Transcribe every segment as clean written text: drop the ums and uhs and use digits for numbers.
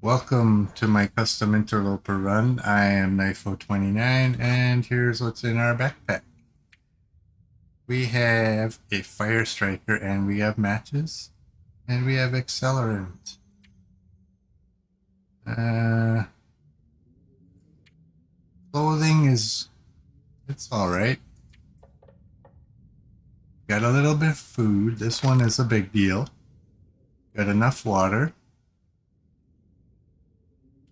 Welcome to my custom interloper run. I am Knifo29 and here's what's in our backpack. We have a fire striker and we have matches and we have accelerant. Clothing it's alright. Got a little bit of food. This one is a big deal. Got enough water.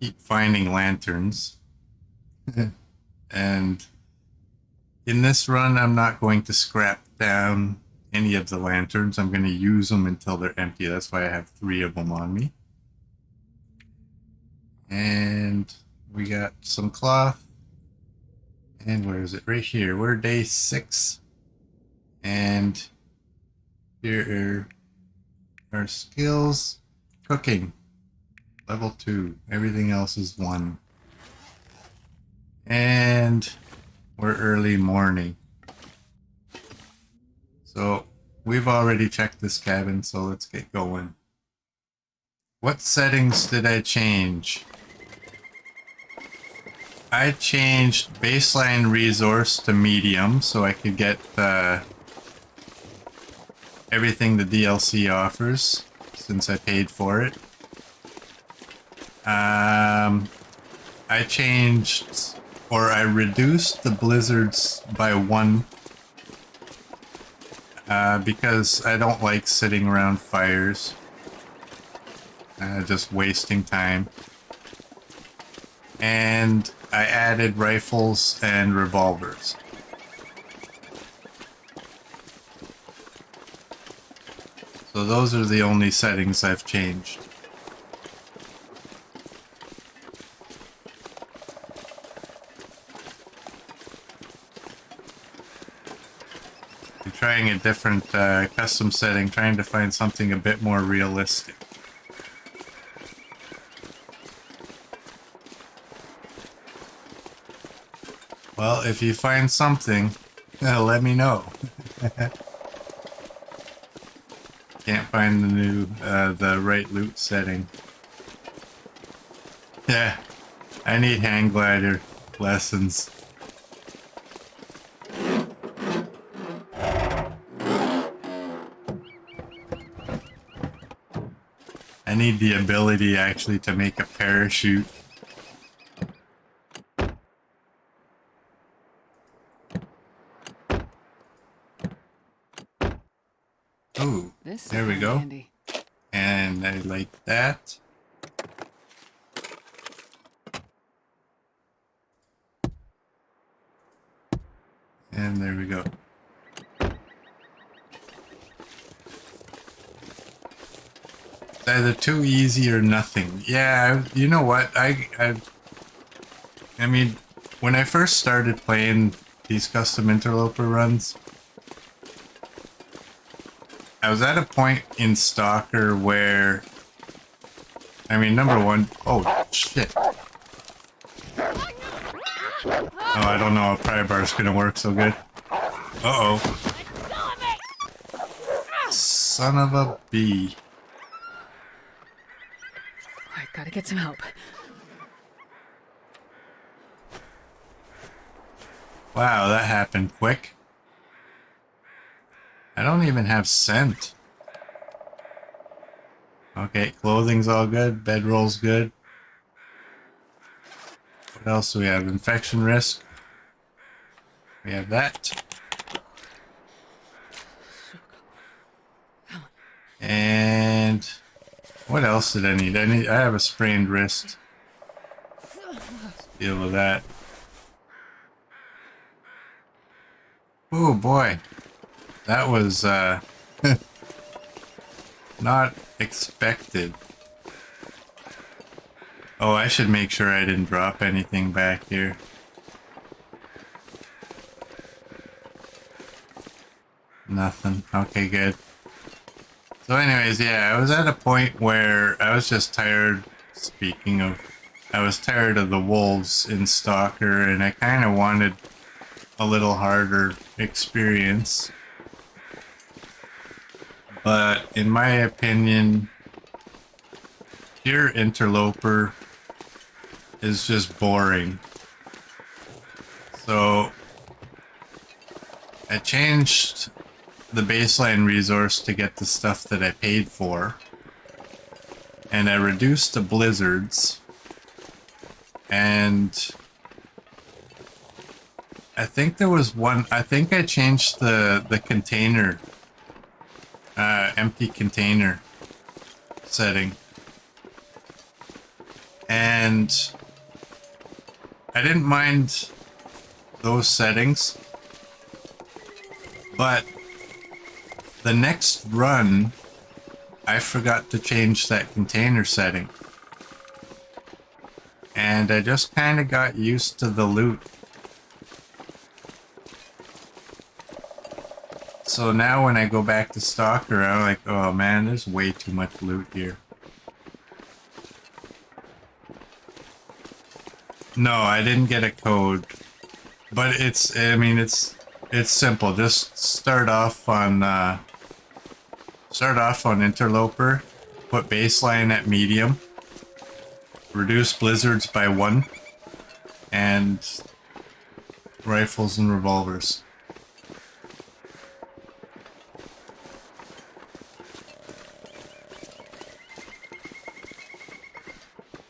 Keep finding lanterns. And in this run, I'm not going to scrap down any of the lanterns. I'm going to use them until they're empty. That's why I have 3 of them on me. And we got some cloth. And where is it? Right here. We're day 6. And here are our skills. Cooking. Level 2. Everything else is 1. And we're early morning. So we've already checked this cabin, so let's get going. What settings did I change? I changed baseline resource to medium so I could get everything the DLC offers since I paid for it. I changed, or I reduced the blizzards by 1 because I don't like sitting around fires, just wasting time. And I added rifles and revolvers. So those are the only settings I've changed. I'm trying a different custom setting, trying to find something a bit more realistic. Well, if you find something, let me know. Can't find the new, the right loot setting. Yeah, I need hang glider lessons. I need the ability actually to make a parachute. Oh, there we go. Handy. And I like that. And there we go. It's either too easy or nothing. Yeah, you know what? I mean, when I first started playing these custom interloper runs, I was at a point in Stalker where, I mean, number one, oh shit. Oh, I don't know if pry bar's gonna work so good. Uh-oh. Son of a bee. Alright, gotta get some help. Wow, that happened quick. I don't even have scent. Okay, clothing's all good, bedroll's good. What else do we have? Infection risk. We have that. And what else did I need? I have a sprained wrist. Let's deal with that. Oh boy. That was not expected. Oh, I should make sure I didn't drop anything back here. Nothing. Okay, good. So anyways, yeah, I was at a point where I was just tired, speaking of, I was tired of the wolves in Stalker, and I kind of wanted a little harder experience. But in my opinion, pure interloper is just boring. So I changed the baseline resource to get the stuff that I paid for, and I reduced the blizzards, and I think there was one, I think I changed the container, empty container setting, and I didn't mind those settings, but the next run I forgot to change that container setting, and I just kind of got used to the loot. So now when I go back to Stalker, I'm like, oh man, there's way too much loot here. No, I didn't get a code, but it's, I mean, it's simple. Just start off on Interloper, put baseline at medium, reduce blizzards by 1, and rifles and revolvers.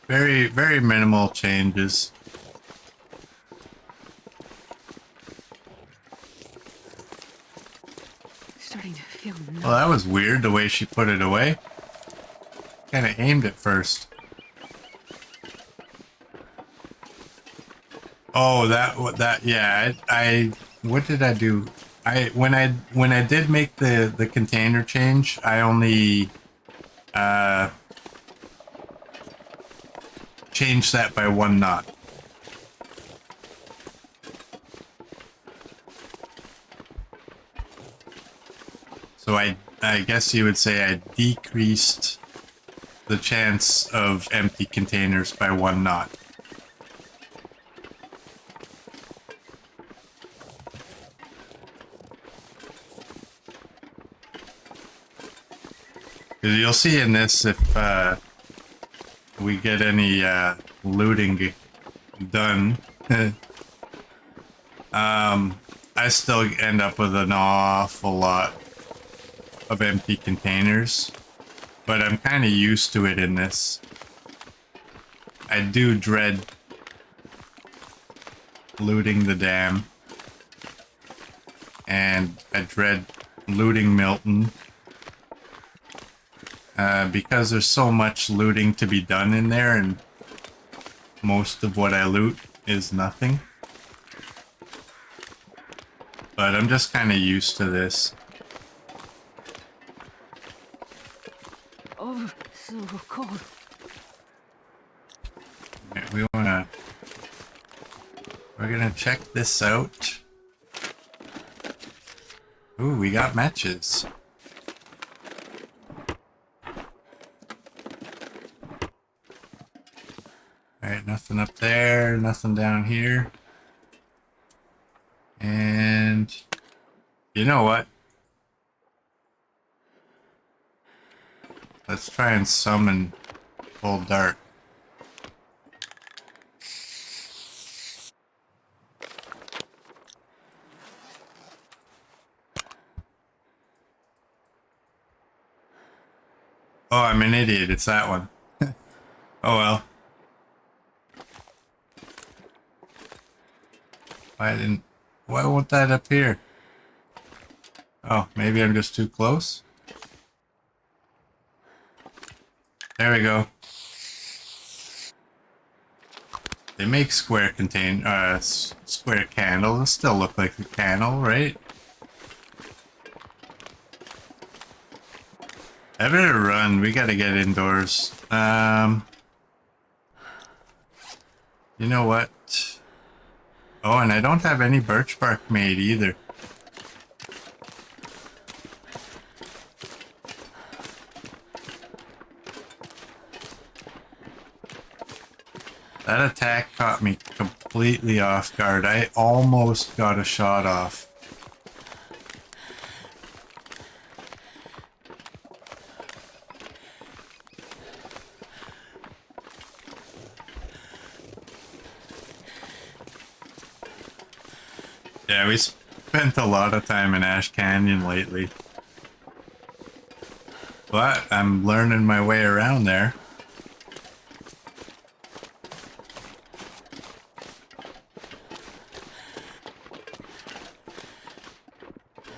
Very, very minimal changes. Starting to feel numb. Well, that was weird the way she put it away. Kind of aimed it first. Oh, yeah. I what did I do? When I did make the container change, I only changed that by 1 knot. So I guess you would say I decreased the chance of empty containers by 1 knot. Because you'll see in this, if we get any looting done, I still end up with an awful lot of empty containers, but I'm kind of used to it in this. I do dread looting the dam, and I dread looting Milton. Because there's so much looting to be done in there, and most of what I loot is nothing. But I'm just kind of used to this. Oh, so cold. Okay, we're gonna check this out. Ooh, we got matches. Alright, nothing up there, nothing down here. And you know what? Let's try and summon Full Dark. Oh, I'm an idiot. It's that one. Oh well. Why won't that appear? Oh, maybe I'm just too close? There we go. They make square square candles. It still look like a candle, right? I better run. We gotta get indoors. You know what? Oh, and I don't have any birch bark made either. That attack caught me completely off guard. I almost got a shot off. Yeah, we spent a lot of time in Ash Canyon lately. But I'm learning my way around there.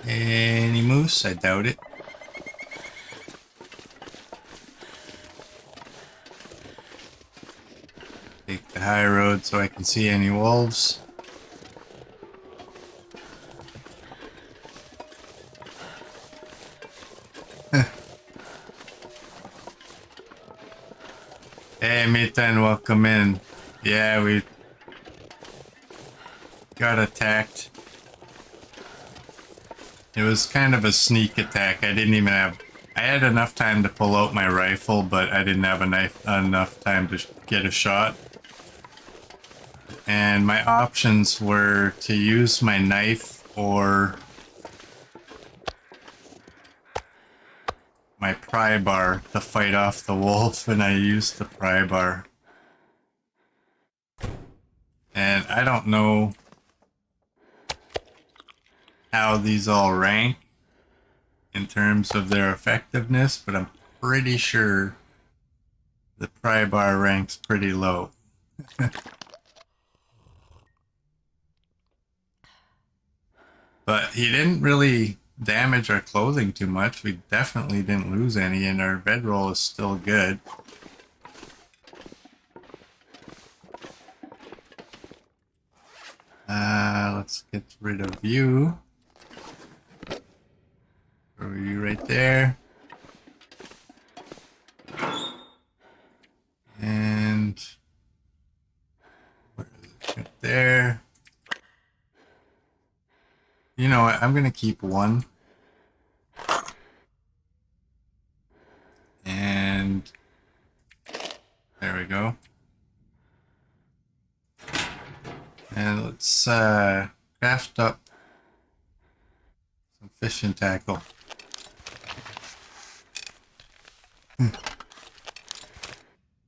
Any moose? I doubt it. Take the high road so I can see any wolves. Hey, Mitan, welcome in. Yeah, we got attacked. It was kind of a sneak attack. I didn't even have... I had enough time to pull out my rifle, but I didn't have enough time to get a shot. And my options were to use my knife or my pry bar to fight off the wolf, and I used the pry bar. And I don't know how these all rank in terms of their effectiveness, but I'm pretty sure the pry bar ranks pretty low. But he didn't really damage our clothing too much. We definitely didn't lose any, and our bedroll is still good. Let's get rid of you. Throw you right there. And where is it? Right there. You know what? I'm gonna keep one. And there we go. And let's craft up some fishing tackle.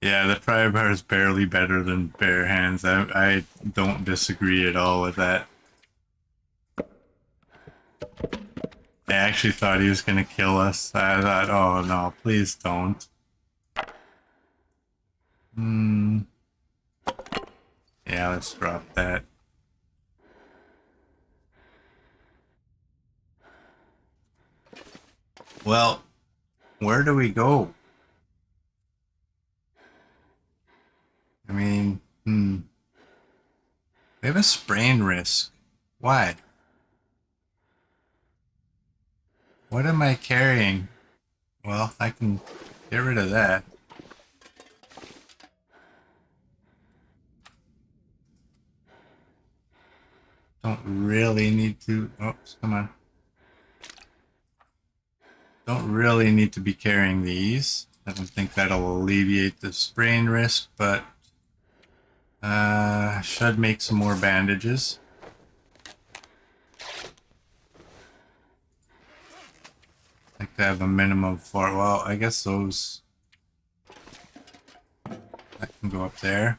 Yeah, the pry bar is barely better than bare hands. I don't disagree at all with that. I actually thought he was gonna kill us. I thought, oh no, please don't. Yeah, let's drop that. Well, where do we go? I mean, we have a sprain risk. Why? What am I carrying? Well, I can get rid of that. Don't really need to... Oops, come on. Don't really need to be carrying these. I don't think that'll alleviate the sprain risk, but... should make some more bandages. Like to have a minimum for... Well, I guess those... That can go up there.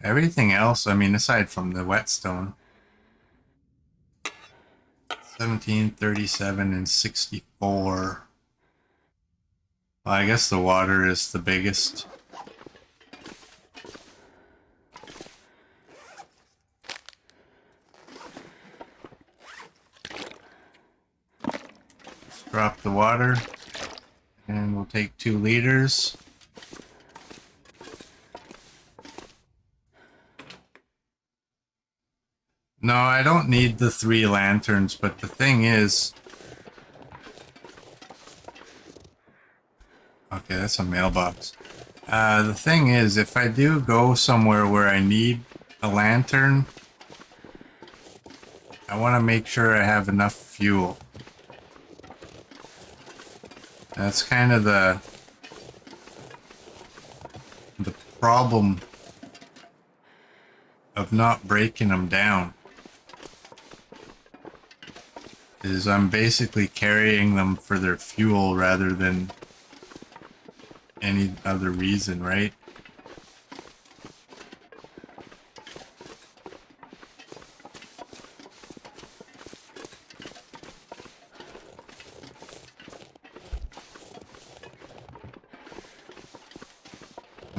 Everything else, I mean, aside from the whetstone. 17, 37, and 64. Well, I guess the water is the biggest. Let's drop the water. And we'll take 2 liters. No, I don't need the 3 lanterns, but the thing is... Okay, that's a mailbox. The thing is, if I do go somewhere where I need a lantern, I want to make sure I have enough fuel. That's kind of the problem of not breaking them down. Is I'm basically carrying them for their fuel rather than any other reason, right?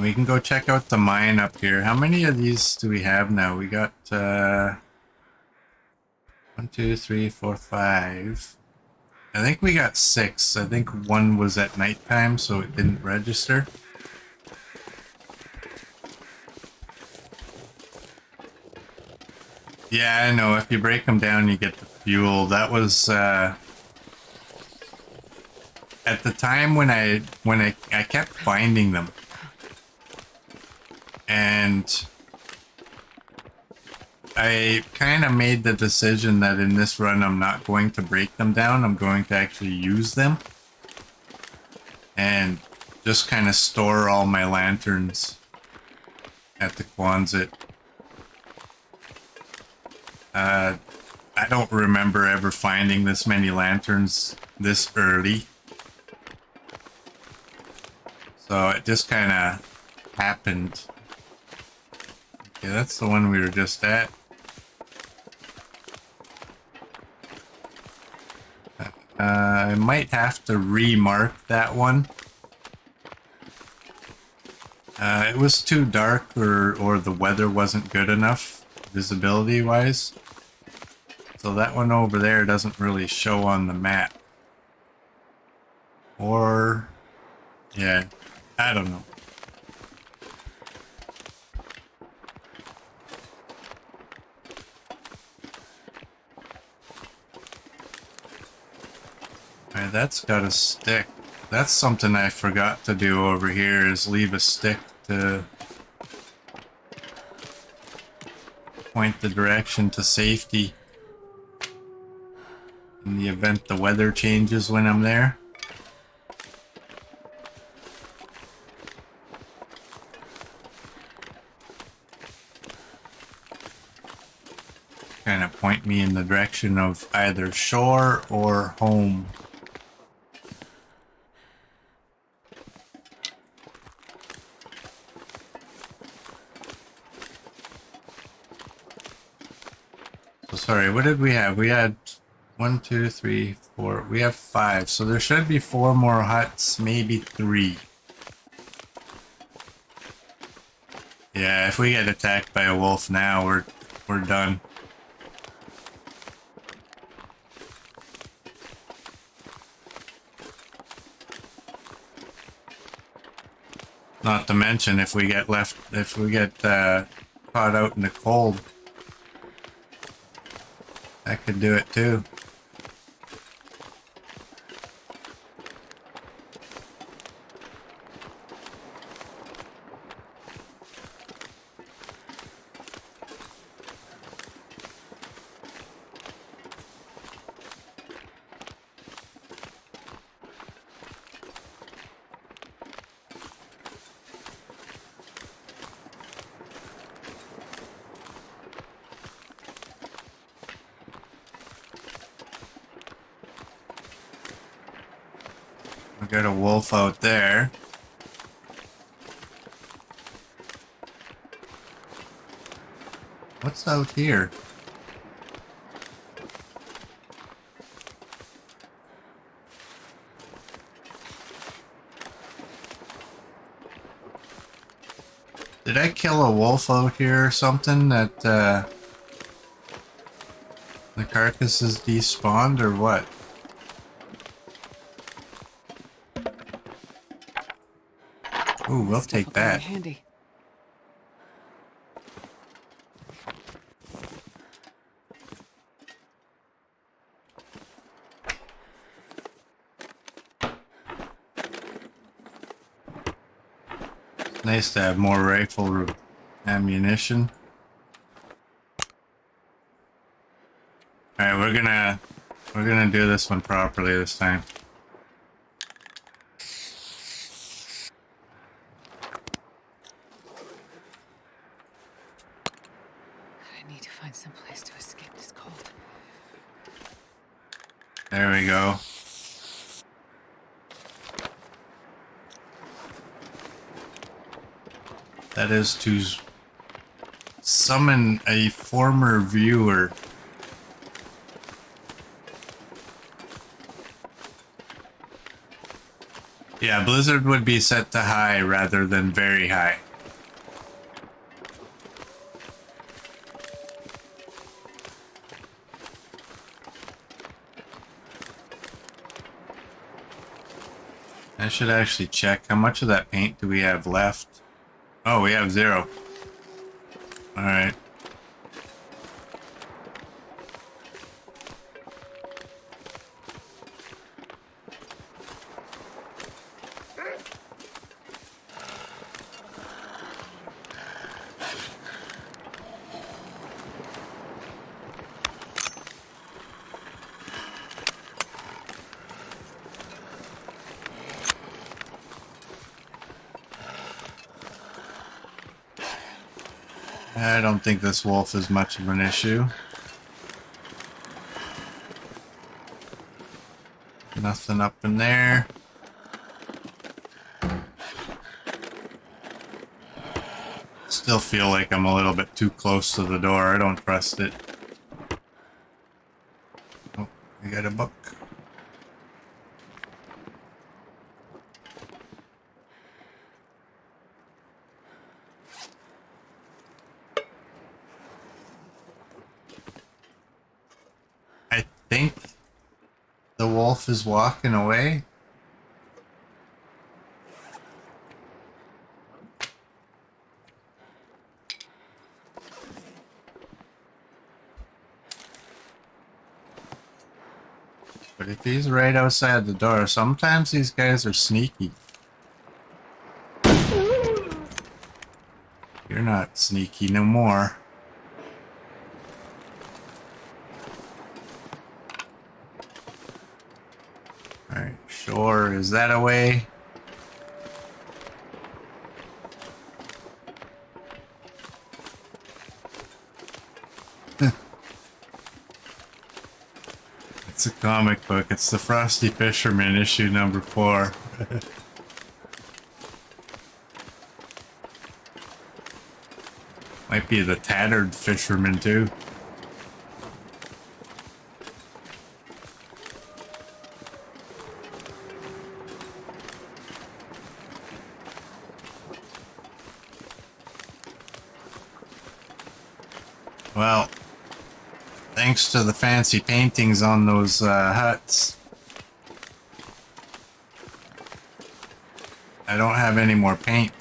We can go check out the mine up here. How many of these do we have now? We got 1, 2, 3, 4, 5. I think we got 6. I think one was at nighttime, so it didn't register. Yeah, I know. If you break them down, you get the fuel. That was at the time when I kept finding them, and I kind of made the decision that in this run I'm not going to break them down. I'm going to actually use them and just kind of store all my lanterns at the Quonset. I don't remember ever finding this many lanterns this early. So it just kind of happened. Okay, that's the one we were just at. I might have to remark that one. It was too dark or the weather wasn't good enough visibility-wise. So that one over there doesn't really show on the map. Or, yeah, I don't know. Alright, that's got a stick. That's something I forgot to do over here, is leave a stick to point the direction to safety in the event the weather changes when I'm there. Kind of point me in the direction of either shore or home. So sorry, what did we have? We had 1, 2, 3, 4. We have 5. So there should be 4 more huts, maybe 3. Yeah, if we get attacked by a wolf now, we're done. Not to mention if we get caught out in the cold, that could do it too. We got a wolf out there. What's out here? Did I kill a wolf out here or something that the carcass is despawned or what? Ooh, we'll take Stuff will come in that. handy. Nice to have more rifle ammunition. Alright, we're gonna do this one properly this time. I need to find some place to escape this cold. There we go. That is to summon a former viewer. Yeah, Yeah, Blizzard would be set to high rather than very high. I should actually check how much of that paint do we have left. Oh, we have 0. All right. I don't think this wolf is much of an issue. Nothing up in there. Still feel like I'm a little bit too close to the door. I don't trust it. Oh, we got a book. I think the wolf is walking away. But if he's right outside the door, sometimes these guys are sneaky. You're not sneaky no more. Alright, sure. Is that a way? It's a comic book. It's the Frosty Fisherman, issue number 4. Might be the Tattered Fisherman, too. Well, thanks to the fancy paintings on those huts, I don't have any more paint.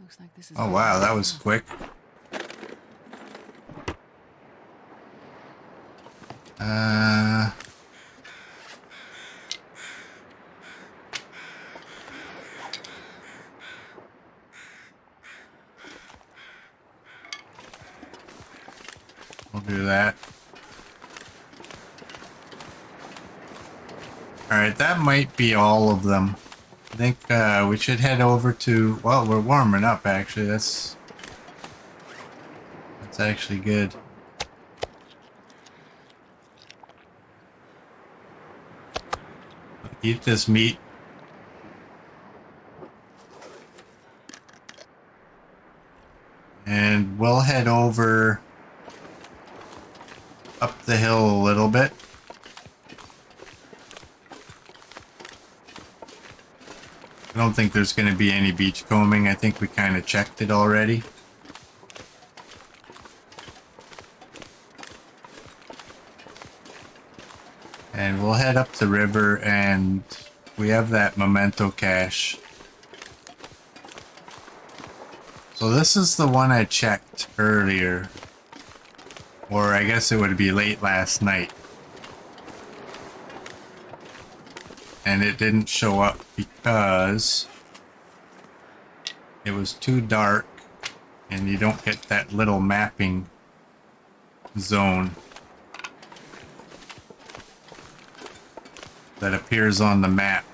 Looks like this is Oh wow, that was quick. We'll do that. Alright, that might be all of them. I think we should head over to... Well, we're warming up, actually. That's actually good. Eat this meat. And we'll head over up the hill a little bit. I don't think there's going to be any beachcombing. I think we kind of checked it already. And we'll head up the river, and we have that Memento cache. So this is the one I checked earlier. Or I guess it would be late last night. And it didn't show up because it was too dark and you don't get that little mapping zone that appears on the map.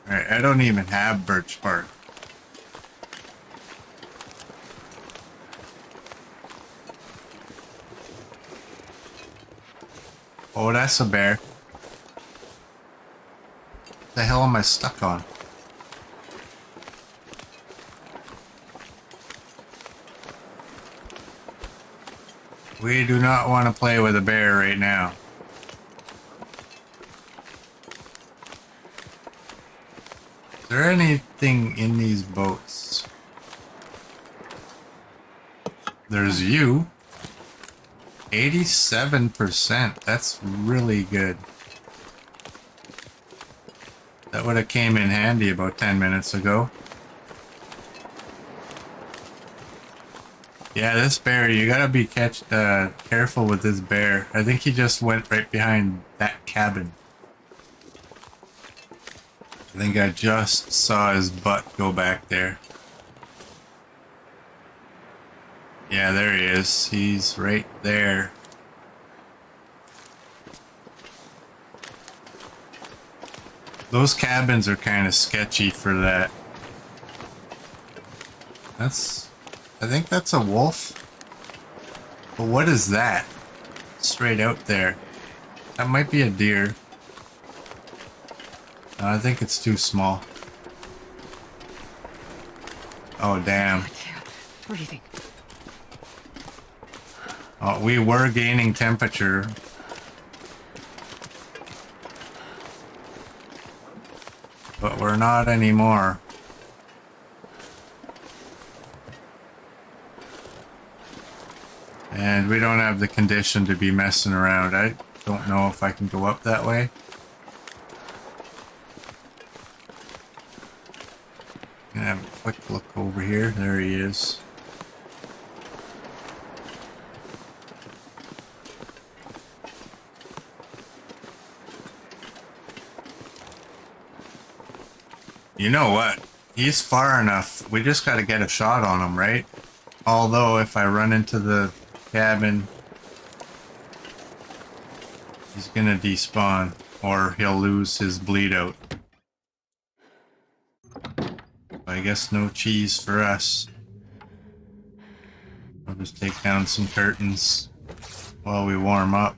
Alright, don't even have birch bark. Oh, that's a bear. What the hell am I stuck on? We do not want to play with a bear right now. Is there anything in these boats? There's you. 87%. That's really good. That would have came in handy about 10 minutes ago. Yeah, this bear, you gotta be careful with this bear. I think he just went right behind that cabin. I think I just saw his butt go back there. Yeah, there he is. He's right there. Those cabins are kind of sketchy for that. I think that's a wolf. But what is that? Straight out there. That might be a deer. No, I think it's too small. Oh, damn. Freezing. Oh, we were gaining temperature. But we're not anymore. And we don't have the condition to be messing around. I don't know if I can go up that way. Gonna have a quick look over here. There he is. You know what? He's far enough. We just gotta get a shot on him, right? Although if I run into the cabin, he's gonna despawn, or he'll lose his bleed out. I guess no cheese for us. I'll just take down some curtains while we warm up.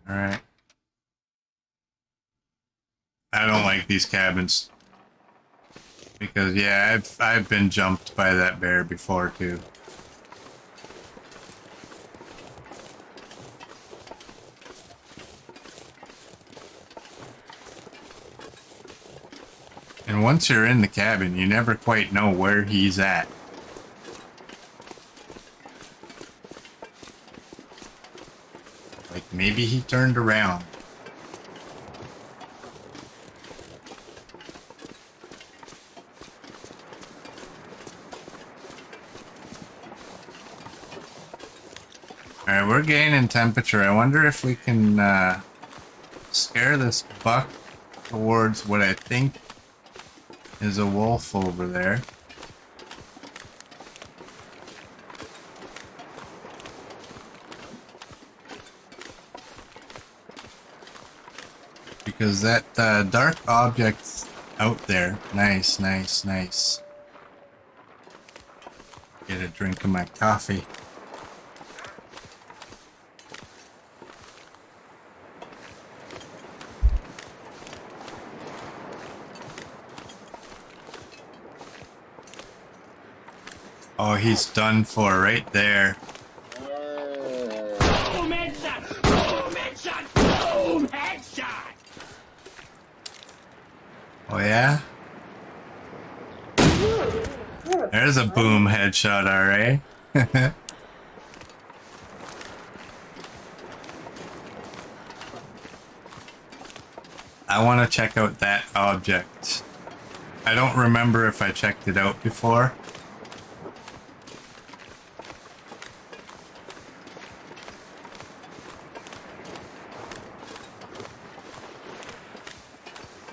Alright. I don't like these cabins. Because, yeah, I've been jumped by that bear before, too. And once you're in the cabin, you never quite know where he's at. Like, maybe he turned around. Alright, we're gaining temperature. I wonder if we can scare this buck towards what I think is a wolf over there. Because that dark object's out there. Nice, nice, nice. Get a drink of my coffee. Oh, he's done for right there. Memento! Oh yeah? There's a boom headshot, alright. I want to check out that object. I don't remember if I checked it out before.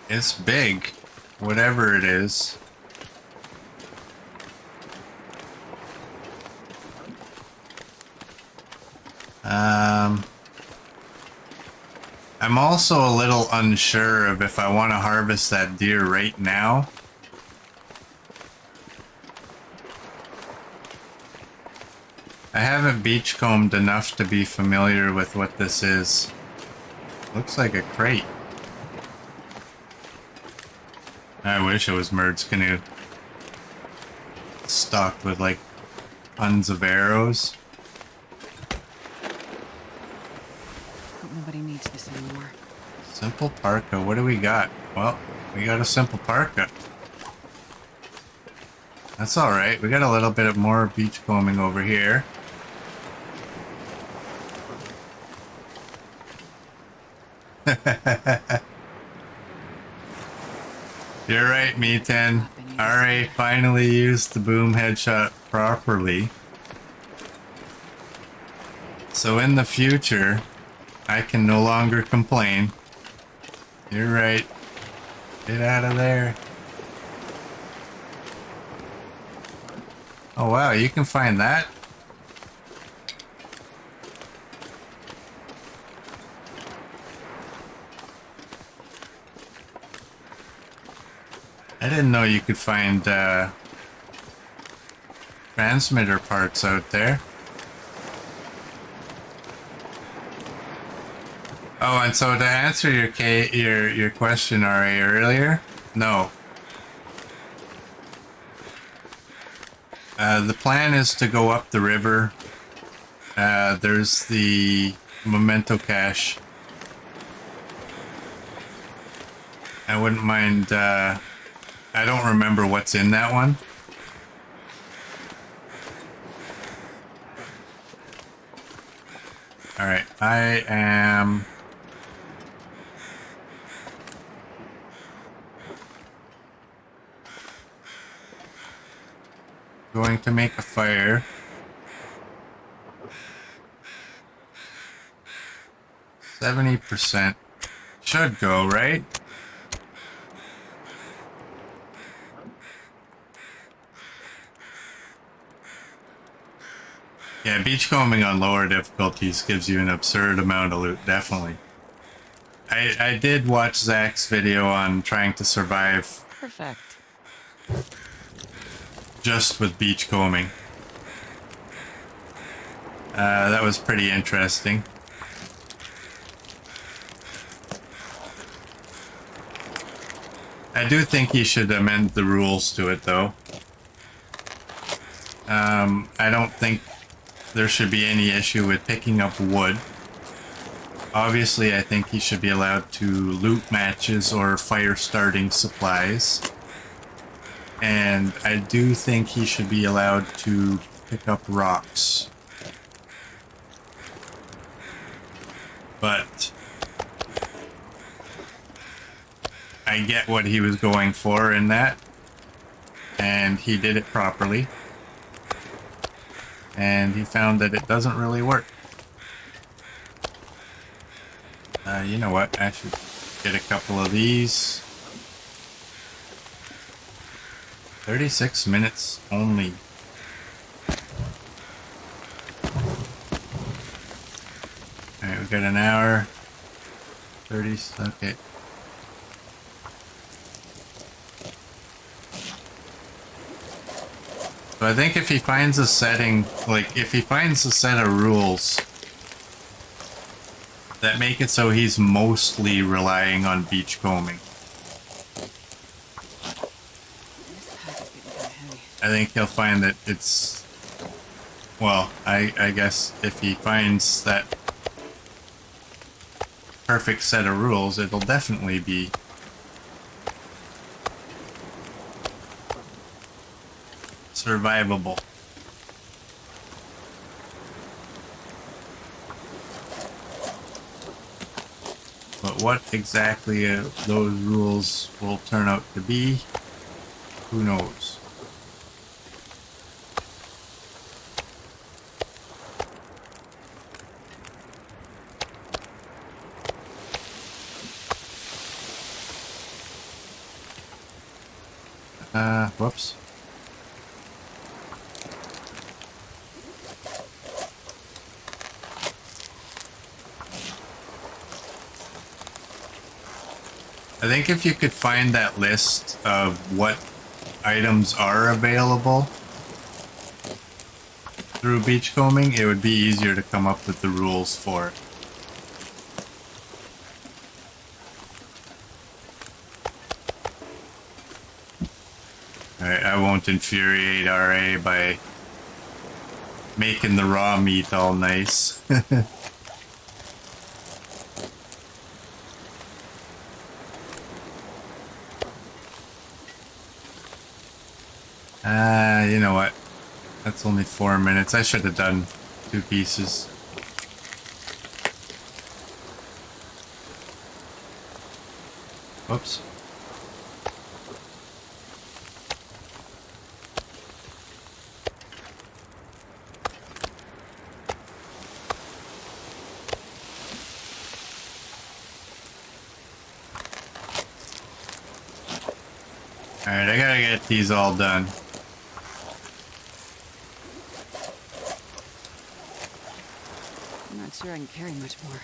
It's big, whatever it is. I'm also a little unsure of if I want to harvest that deer right now. I haven't beachcombed enough to be familiar with what this is. Looks like a crate. I wish it was Murd's canoe. Stocked with like tons of arrows. Hope nobody needs this anymore. Simple parka, what do we got? Well, we got a simple parka. That's alright, we got a little bit of more beachcombing over here. You're right, Me10. Alright, finally used the boom headshot properly. So in the future, I can no longer complain. You're right. Get out of there. Oh wow, you can find that? I didn't know you could find transmitter parts out there. Oh, and so to answer your question, RA, earlier, no. The plan is to go up the river. There's the Memento cache. I wouldn't mind. I don't remember what's in that one. All right, I am. Going to make a fire. 70% should go, right? Yeah, beachcombing on lower difficulties gives you an absurd amount of loot, definitely. I did watch Zach's video on trying to survive Perfect. just with beachcombing. That was pretty interesting. I do think he should amend the rules to it, though. I don't think there should be any issue with picking up wood. Obviously, I think he should be allowed to loot matches or fire starting supplies. And I do think he should be allowed to pick up rocks. But I get what he was going for in that. And he did it properly. And he found that it doesn't really work. You know what? I should get a couple of these. 36 minutes only. Alright, we got an hour. 30, okay. So I think if he finds a setting, like if he finds a set of rules that make it so he's mostly relying on beachcombing, I think he'll find that it's, well, I guess if he finds that perfect set of rules, it'll definitely be survivable. But what exactly those rules will turn out to be, who knows? Whoops. I think if you could find that list of what items are available through beachcombing, it would be easier to come up with the rules for it. Alright, I won't infuriate RA by making the raw meat all nice. You know what? That's only 4 minutes. I should have done 2 pieces. Whoops. Alright, I gotta get these all done. I'm not sure I can carry much more.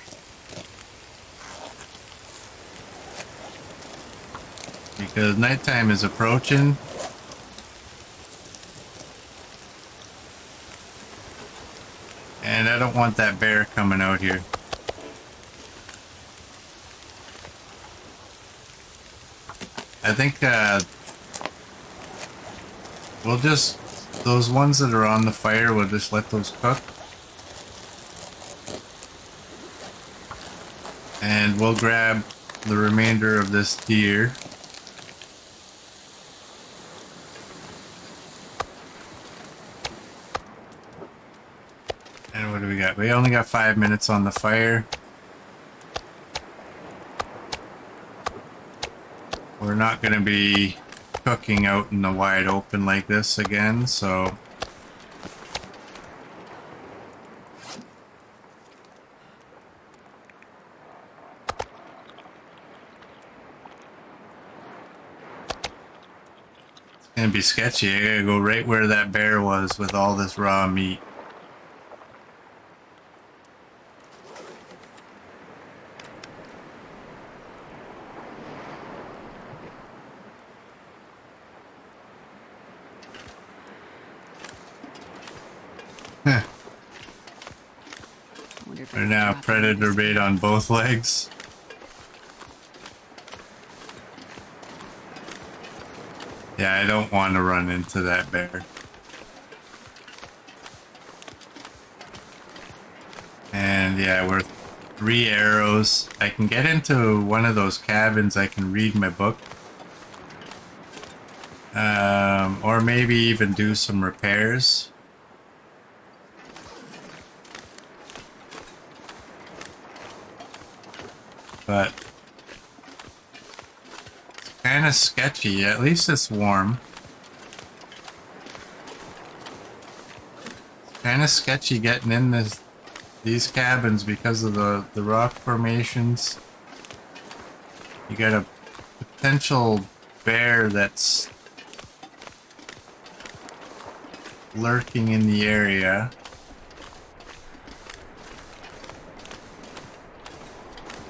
Because nighttime is approaching. And I don't want that bear coming out here. I think we'll just, those ones that are on the fire, we'll just let those cook. And we'll grab the remainder of this deer. And what do we got? We only got 5 minutes on the fire. We're not going to be cooking out in the wide open like this again, so it's going to be sketchy. I gotta go right where that bear was with all this raw meat. Right now, predator bait on both legs. Yeah, I don't want to run into that bear. And yeah, we're 3 arrows. I can get into one of those cabins. I can read my book. Or maybe even do some repairs. But it's kind of sketchy. At least it's warm. It's kind of sketchy getting in these cabins because of the rock formations. You got a potential bear that's lurking in the area.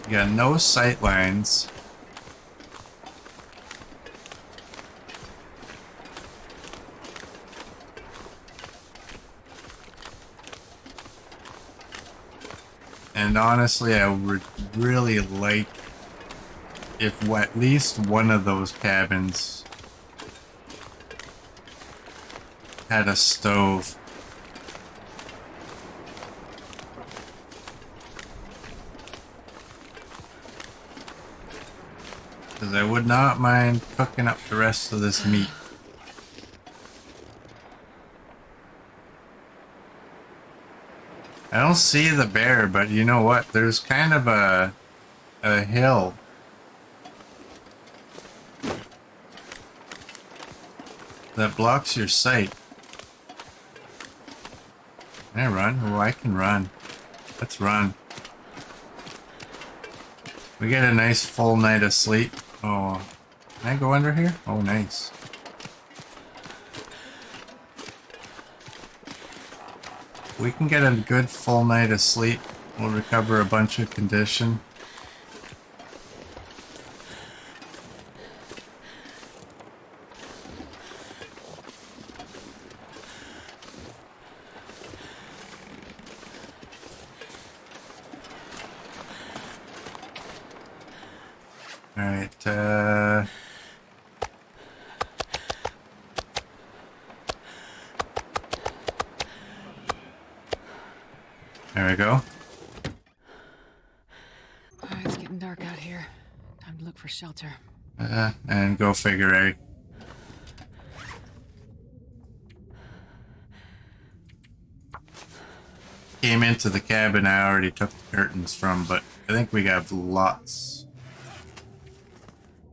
You got no sight lines. And honestly, I would really like if at least one of those cabins had a stove. Because I would not mind cooking up the rest of this meat. I don't see the bear, but you know what? There's kind of a hill. That blocks your sight. Can I run? Oh, I can run. Let's run. We get a nice full night of sleep. Oh, can I go under here? Oh, nice. We can get a good full night of sleep. We'll recover a bunch of condition. Alright, there we go. It's getting dark out here. Time to look for shelter. And go figure out. Came into the cabin I already took the curtains from, but I think we got lots.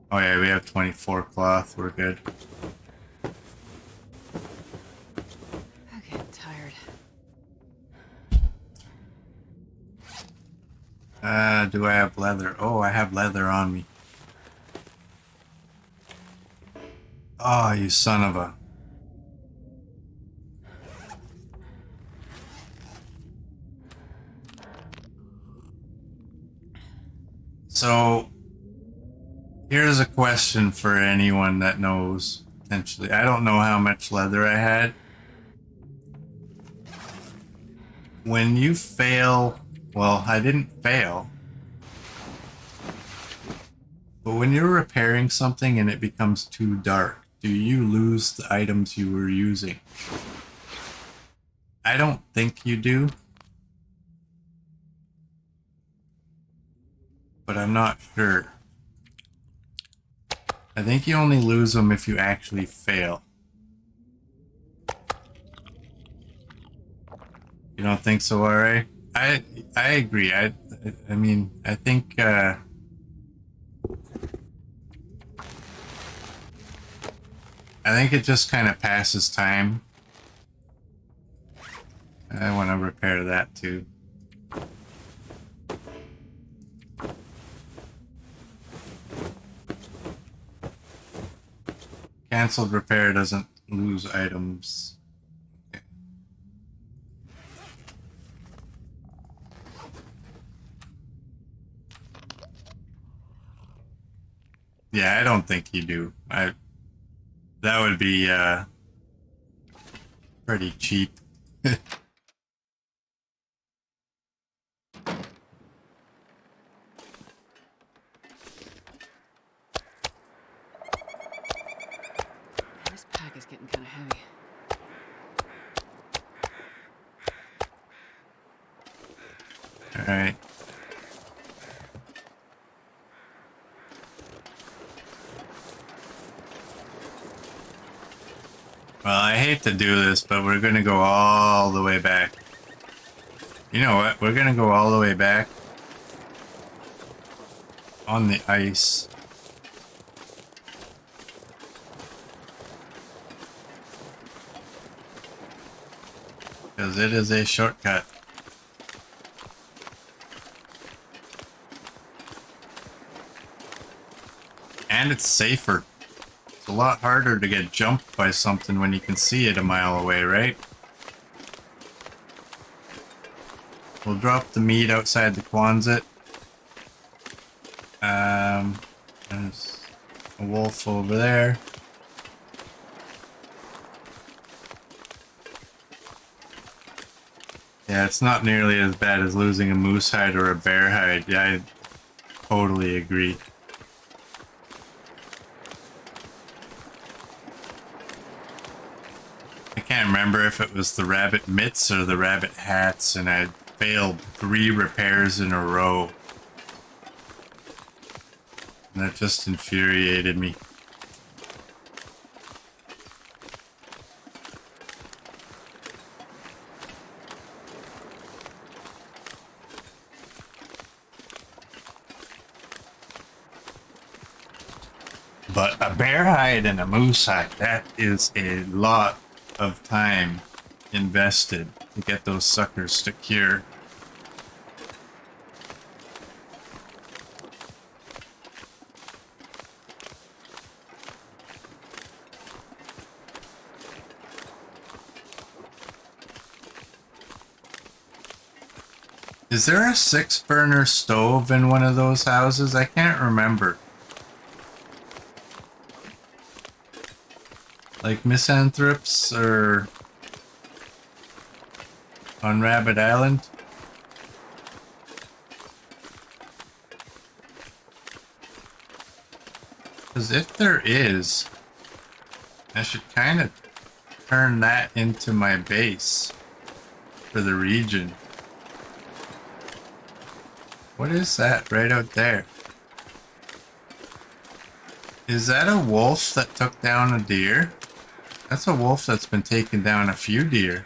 Oh yeah, we have 24 cloth, we're good. I'm getting tired. Do I have leather? Oh, I have leather on me. Oh, you son of a... So, here's a question for anyone that knows, potentially. I don't know how much leather I had. When you fail... Well, I didn't fail. But when you're repairing something and it becomes too dark, do you lose the items you were using? I don't think you do. But I'm not sure. I think you only lose them if you actually fail. You don't think so, RA? I agree. I mean, I think it just kind of passes time. I want to repair that too. Cancelled repair doesn't lose items. Okay. Yeah, I don't think you do. That would be pretty cheap. This pack is getting kind of heavy. All right. Well, I hate to do this, but we're gonna go all the way back. You know what? We're gonna go all the way back on the ice. Because it is a shortcut. And it's safer. It's a lot harder to get jumped by something when you can see it a mile away, right? We'll drop the meat outside the Quonset. There's a wolf over there. Yeah, it's not nearly as bad as losing a moose hide or a bear hide. Yeah, I totally agree. I can't remember if it was the rabbit mitts or the rabbit hats, and I failed 3 repairs in a row. And that just infuriated me. But a bear hide and a moose hide, that is a lot of time invested to get those suckers to cure. Is there a 6-burner stove in one of those houses? I can't remember. Like misanthropes or on Rabbit Island? Because if there is, I should kind of turn that into my base for the region. What is that right out there? Is that a wolf that took down a deer? That's a wolf that's been taking down a few deer.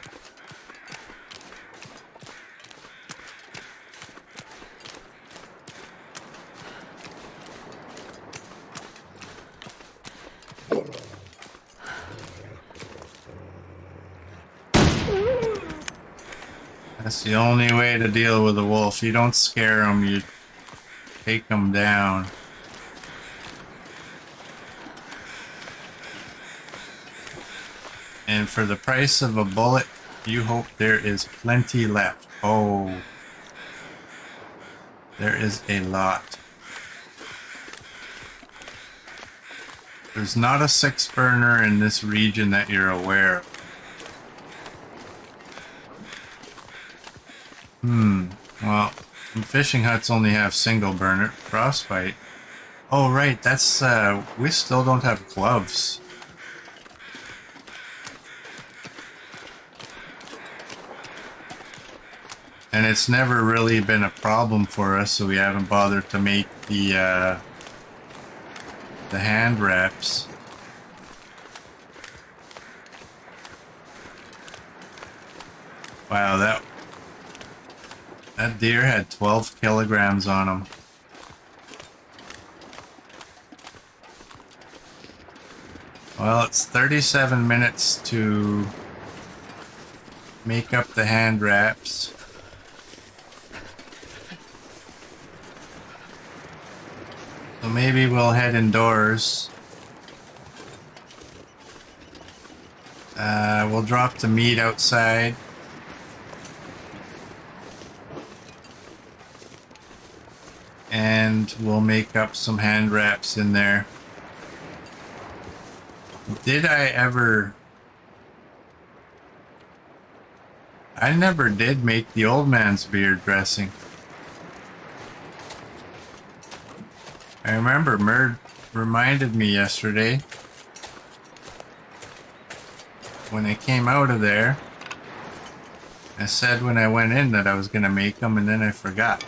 That's the only way to deal with a wolf. You don't scare them, you take them down. And for the price of a bullet, you hope there is plenty left. Oh, there is a lot. There's not a 6-burner in this region that you're aware of. Well, fishing huts only have single burner. Frostbite. Oh, right, that's, we still don't have gloves. And it's never really been a problem for us, so we haven't bothered to make the hand wraps. Wow, that deer had 12 kilograms on him. Well, it's 37 minutes to make up the hand wraps. So maybe we'll head indoors. We'll drop the meat outside. And we'll make up some hand wraps in there. Did I ever... I never did make the old man's beard dressing. I remember Merd reminded me yesterday when I came out of there. I said when I went in that I was going to make them, and then I forgot.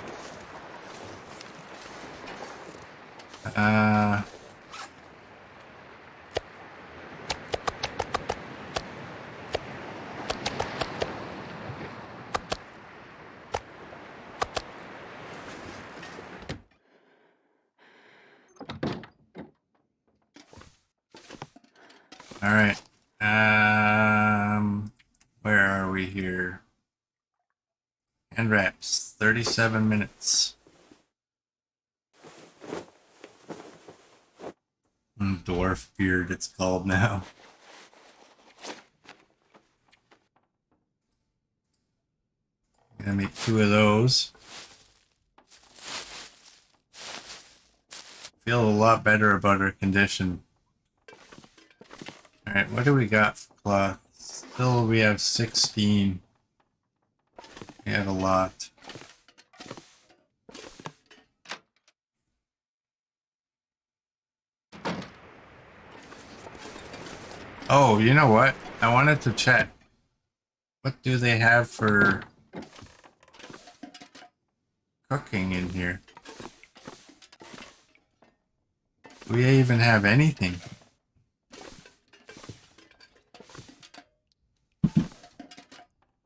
All right. Where are we here? Hand wraps, 37 minutes. Dwarf beard, it's called now. Gonna make 2 of those. Feel a lot better about our condition. Alright, what do we got for cloth? Still, we have 16. We have a lot. Oh, you know what? I wanted to check. What do they have for cooking in here? Do we even have anything?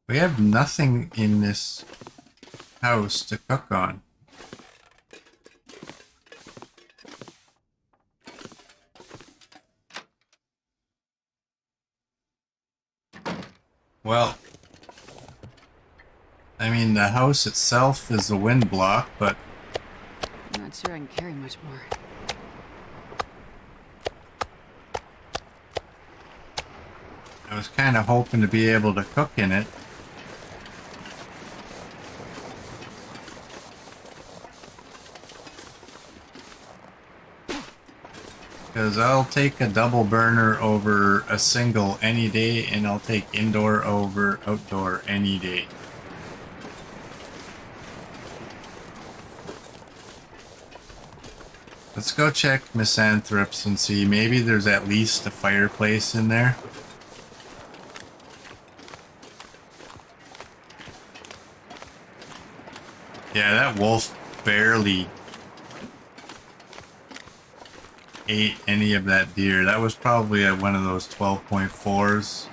We have nothing in this house to cook on. Well, I mean, the house itself is a wind block, but I'm not sure I can carry much more. I was kind of hoping to be able to cook in it. Because I'll take a double burner over a single any day, and I'll take indoor over outdoor any day. Let's go check Misanthropes and see. Maybe there's at least a fireplace in there. Yeah, that wolf barely ate any of that deer. That was probably at one of those 12.4s.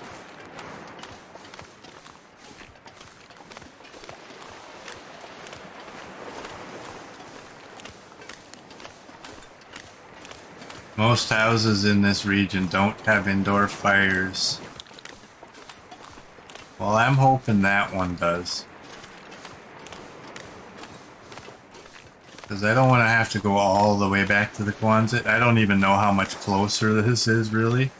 Most houses in this region don't have indoor fires. Well, I'm hoping that one does. Because I don't want to have to go all the way back to the Quonset. I don't even know how much closer this is, really.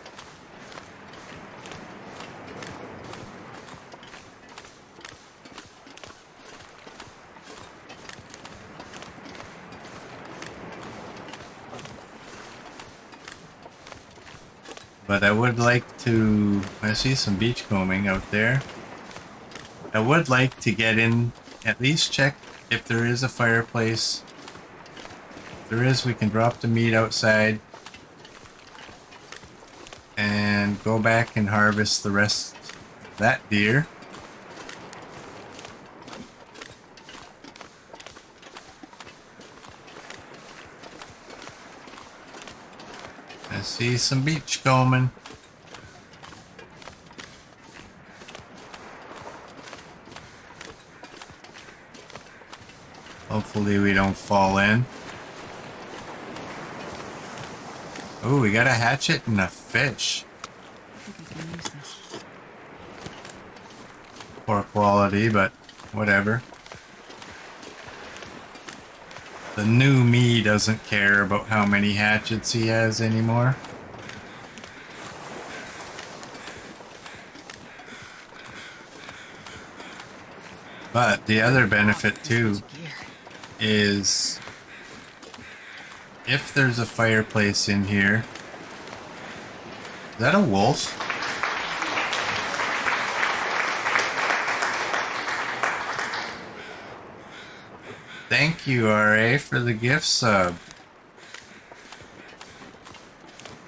But I would like to... I see some beachcombing out there. I would like to get in, at least check if there is a fireplace. If there is, we can drop the meat outside and go back and harvest the rest of that deer. I see some beachcombing. Hopefully we don't fall in. Oh, we got a hatchet and a fish. I think I can use this. Poor quality, but whatever. The new me doesn't care about how many hatchets he has anymore. But the other benefit too is if there's a fireplace in here. Is that a wolf? Thank you, RA, for the gift sub.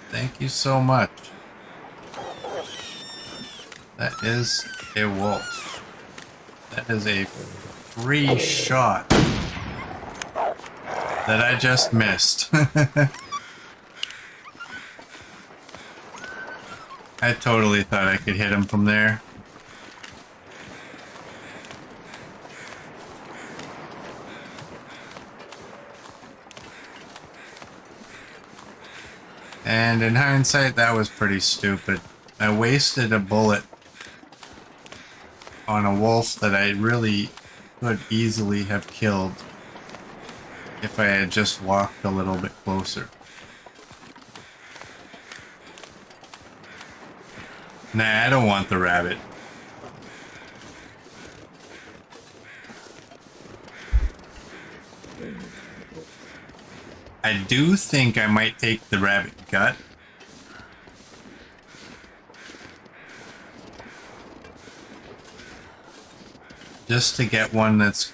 Thank you so much. That is a wolf. That is a free shot that I just missed. I totally thought I could hit him from there. And in hindsight, that was pretty stupid. I wasted a bullet on a wolf that I really could easily have killed if I had just walked a little bit closer. Nah, I don't want the rabbit. I do think I might take the rabbit gut. Just to get one that's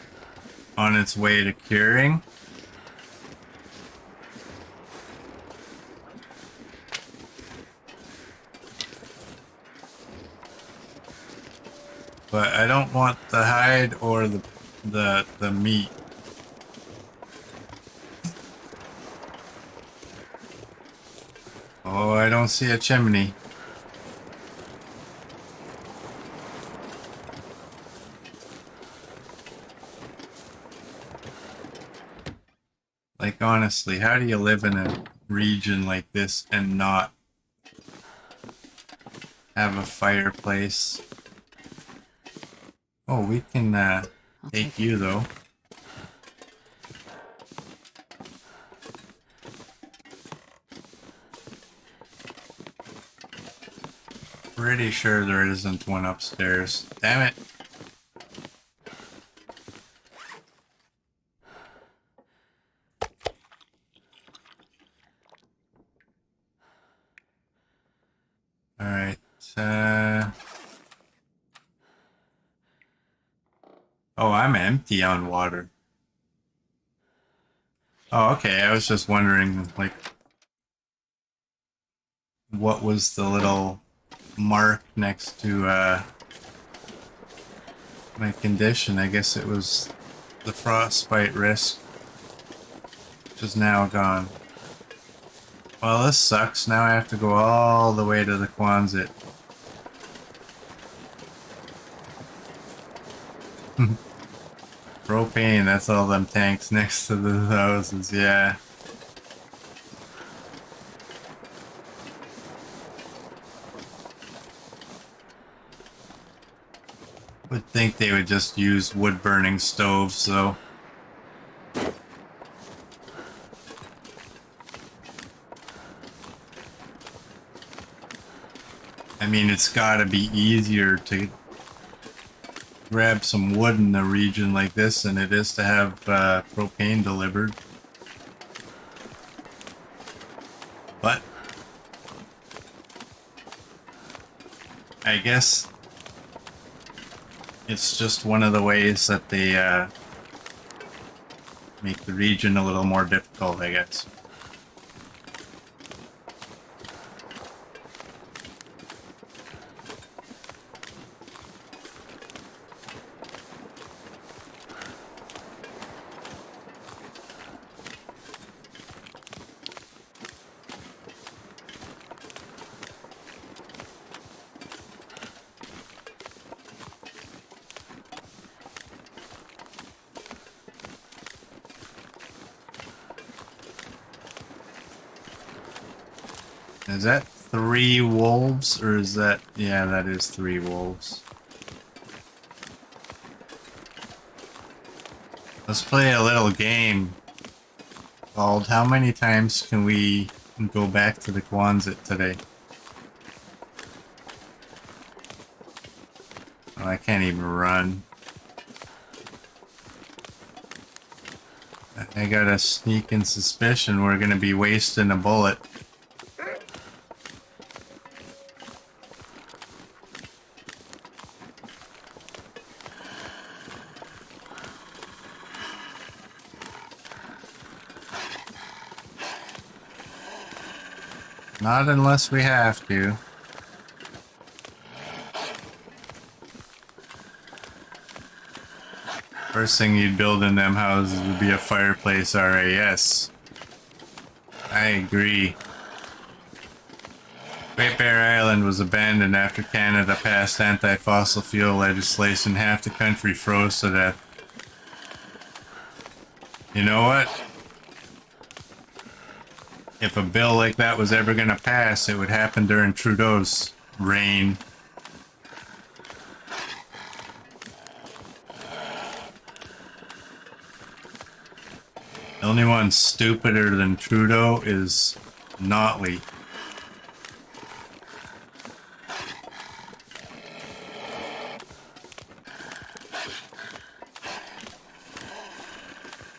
on its way to curing. But I don't want the hide or the meat. Oh, I don't see a chimney. Like, honestly, how do you live in a region like this and not have a fireplace? Oh, we can I'll take take you it. though. Pretty sure there isn't one upstairs. Damn it. Alright. Oh, I'm empty on water. Oh, okay. I was just wondering, like, what was the little mark next to my condition? I guess it was the frostbite risk, which is now gone. Well, this sucks. Now I have to go all the way to the Quonset. Propane, that's all them tanks next to the houses, yeah. Would think they would just use wood-burning stoves, though. I mean, it's gotta be easier to grab some wood in a region like this than it is to have propane delivered. But I guess it's just one of the ways that they make the region a little more difficult, I guess. Is that 3 wolves, or is that... Yeah, that is 3 wolves. Let's play a little game called How Many Times Can We Go Back to the Quonset Today? Oh, I can't even run. I got a sneaking suspicion we're gonna be wasting a bullet. Not unless we have to. First thing you'd build in them houses would be a fireplace RAS. I agree. Great Bear Island was abandoned after Canada passed anti-fossil fuel legislation. Half the country froze to death. You know what? If a bill like that was ever gonna pass, it would happen during Trudeau's reign. The only one stupider than Trudeau is Notley.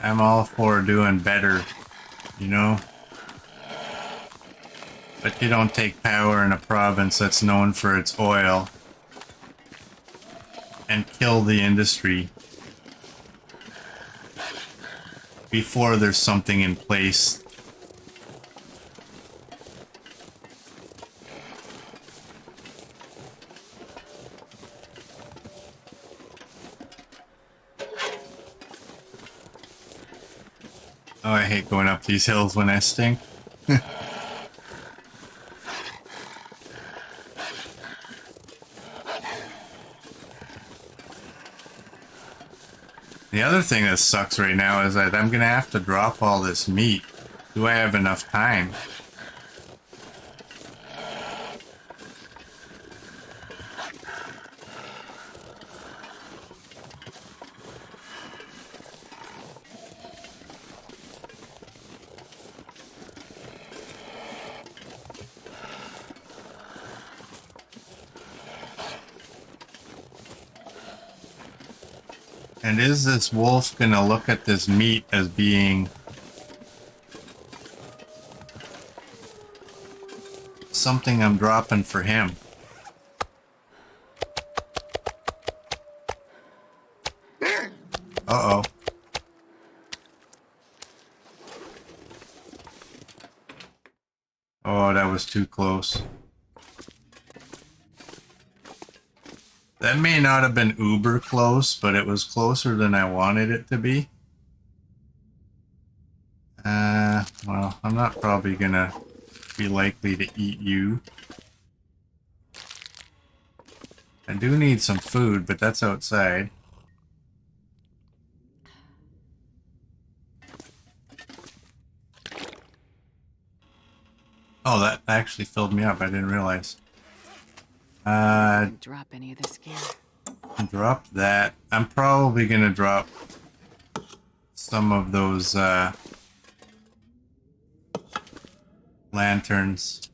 I'm all for doing better, you know? But you don't take power in a province that's known for its oil and kill the industry before there's something in place. Oh, I hate going up these hills when I stink. The other thing that sucks right now is that I'm gonna have to drop all this meat. Do I have enough time? And is this wolf gonna look at this meat as being something I'm dropping for him? Uh-oh. Oh, that was too close. That may not have been uber close, but it was closer than I wanted it to be. Well, I'm not probably gonna be likely to eat you. I do need some food, but that's outside. Oh, that actually filled me up. I didn't realize. Didn't drop any of this gear. Drop that. I'm probably gonna drop some of those lanterns.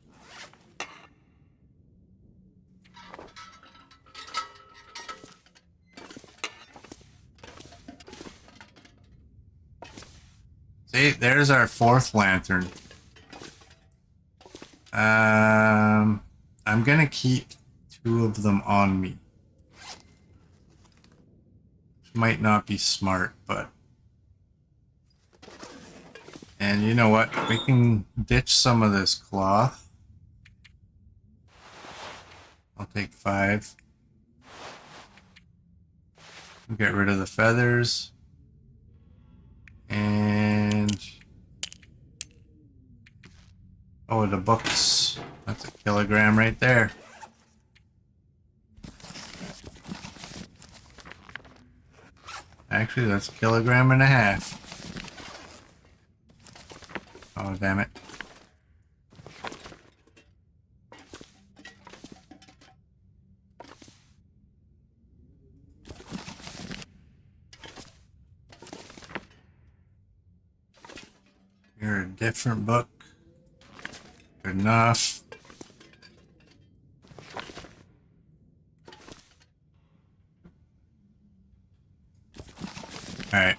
See, there's our fourth lantern. I'm gonna keep 2 of them on me. Which might not be smart, but... And you know what? We can ditch some of this cloth. I'll take 5. Get rid of the feathers. And... oh, the books. That's a kilogram right there. Actually, that's a kilogram and a half. Oh, damn it. You're a different book. Good enough. Alright.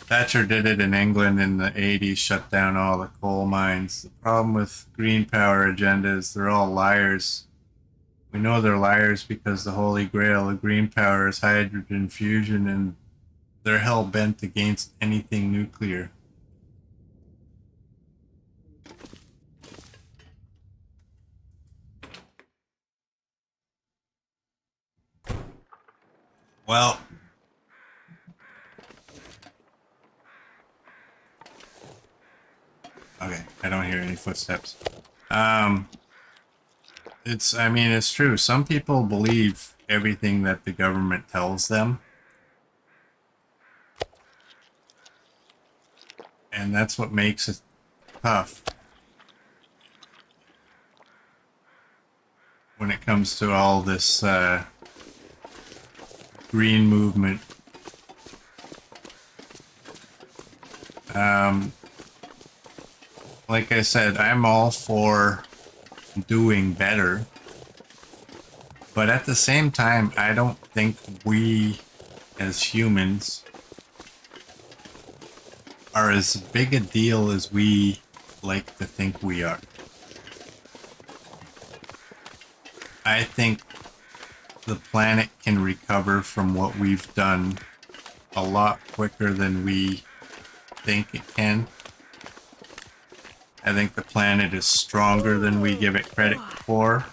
Thatcher did it in England in the 80s, shut down all the coal mines. The problem with green power agenda is they're all liars. We know they're liars because the holy grail of green power is hydrogen fusion, and they're hell-bent against anything nuclear. Well, okay, I don't hear any footsteps. I mean, it's true. Some people believe everything that the government tells them. And that's what makes it tough when it comes to all this green movement. Like I said, I'm all for doing better. But at the same time, I don't think we as humans are as big a deal as we like to think we are. I think the planet can recover from what we've done a lot quicker than we think it can. I think the planet is stronger than we give it credit for.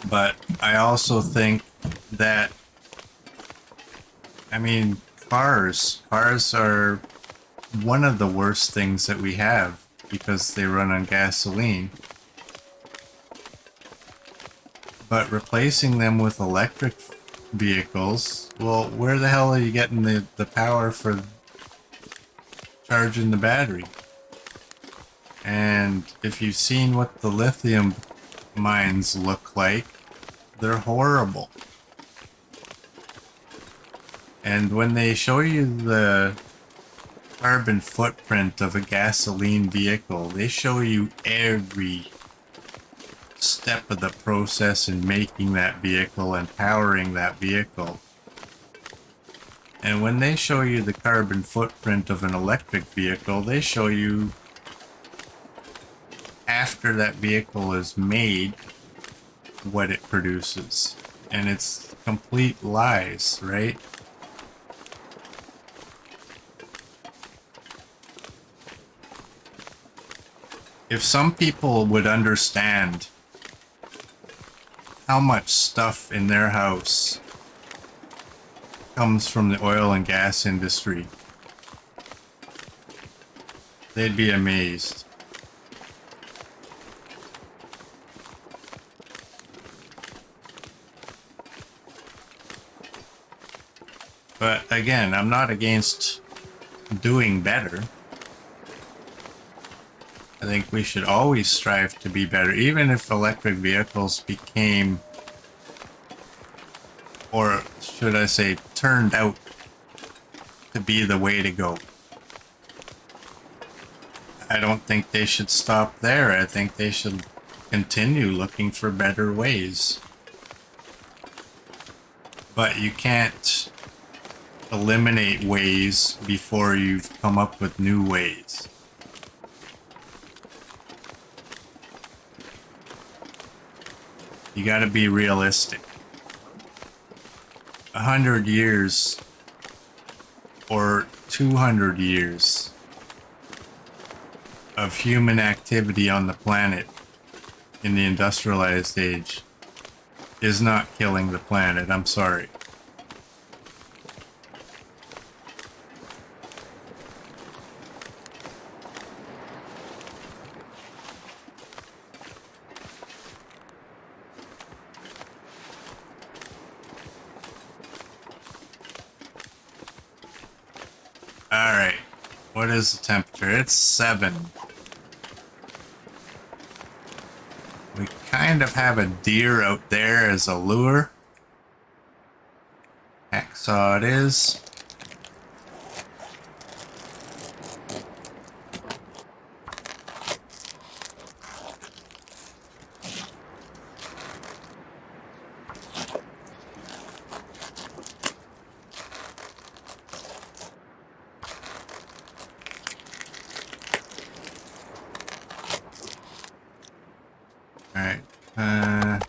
But I also think that, I mean, cars are one of the worst things that we have because they run on gasoline. But replacing them with electric vehicles, well, where the hell are you getting the power for charging the battery? And if you've seen what the lithium mines look like, they're horrible. And when they show you the carbon footprint of a gasoline vehicle, they show you every step of the process in making that vehicle and powering that vehicle. And when they show you the carbon footprint of an electric vehicle, they show you after that vehicle is made what it produces. And it's complete lies, right? If some people would understand how much stuff in their house comes from the oil and gas industry, they'd be amazed. But again, I'm not against doing better. I think we should always strive to be better, even if electric vehicles became, or should I say, turned out to be the way to go. I don't think they should stop there. I think they should continue looking for better ways. But you can't eliminate ways before you've come up with new ways. You gotta be realistic. 100 years or 200 years of human activity on the planet in the industrialized age is not killing the planet. I'm sorry. Alright, what is the temperature? It's 7. We kind of have a deer out there as a lure. Hacksaw it is. Alright, I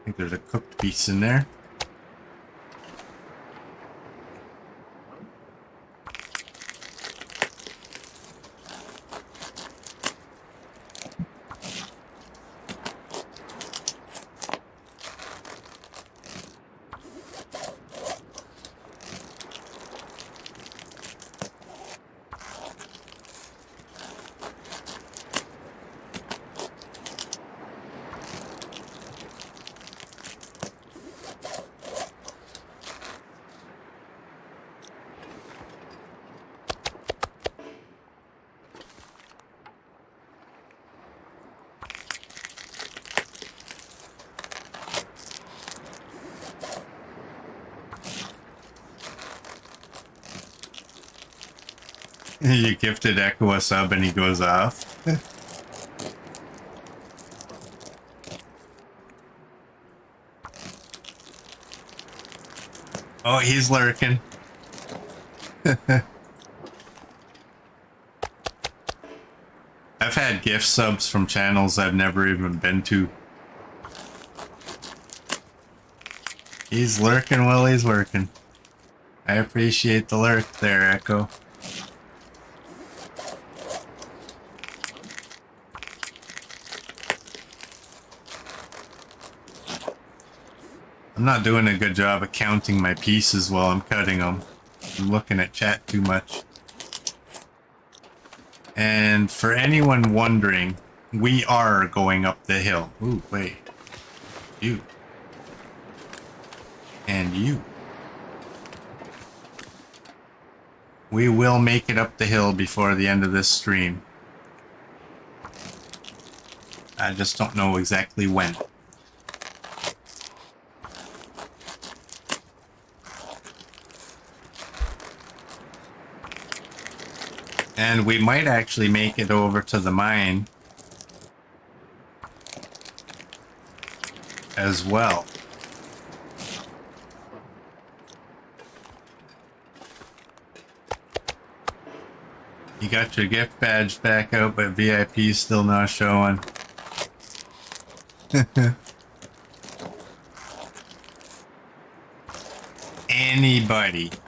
think there's a cooked piece in there. You gifted Echo a sub and he goes off. Oh, he's lurking. I've had gift subs from channels I've never even been to. He's lurking while he's working. I appreciate the lurk there, Echo. I'm not doing a good job of counting my pieces while I'm cutting them. I'm looking at chat too much. And for anyone wondering, we are going up the hill. Ooh, wait. You. And you. We will make it up the hill before the end of this stream. I just don't know exactly when. And we might actually make it over to the mine as well. You got your gift badge back out, but VIP still not showing.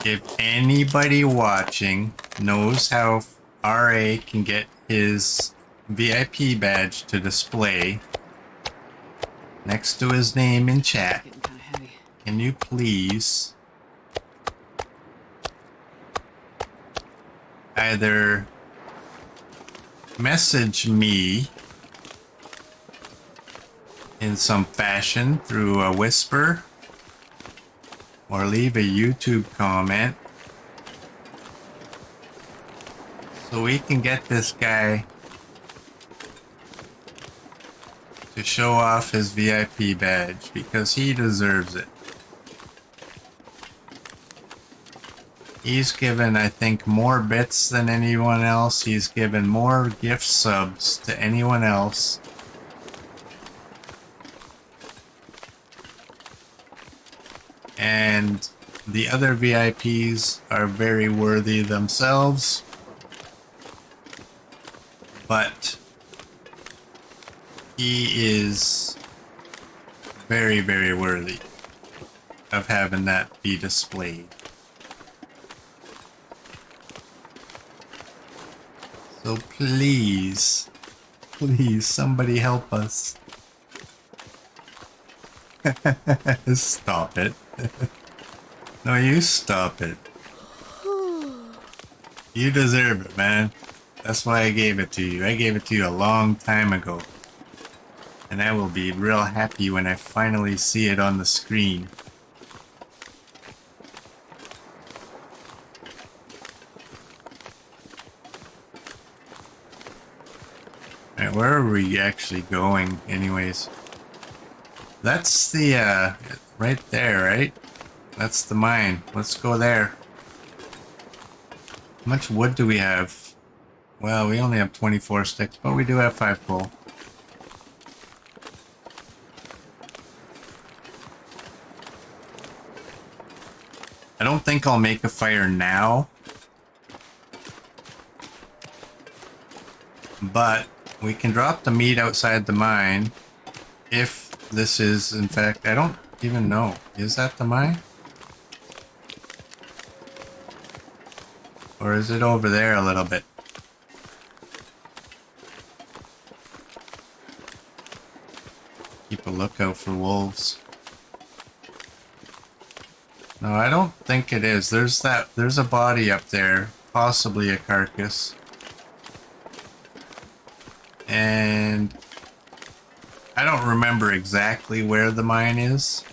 If anybody watching knows how RA can get his VIP badge to display next to his name in chat, Getting kind of heavy. can you please either message me in some fashion through a whisper or leave a YouTube comment so we can get this guy to show off his VIP badge because he deserves it. He's given, I think, more bits than anyone else. He's given more gift subs to anyone else. And the other VIPs are very worthy themselves. But he is very, very worthy of having that be displayed. So please, please, somebody help us. Stop it. No, you stop it. You deserve it, man. That's why I gave it to you. I gave it to you a long time ago. And I will be real happy when I finally see it on the screen. Alright, where are we actually going anyways? That's the, right there, right? That's the mine. Let's go there. How much wood do we have? Well, we only have 24 sticks, but we do have 5 coal. I don't think I'll make a fire now. But we can drop the meat outside the mine if this is, in fact, I don't even know. Is that the mine? Or is it over there a little bit? Keep a lookout for wolves. No, I don't think it is. There's a body up there, possibly a carcass. And I don't remember exactly where the mine is.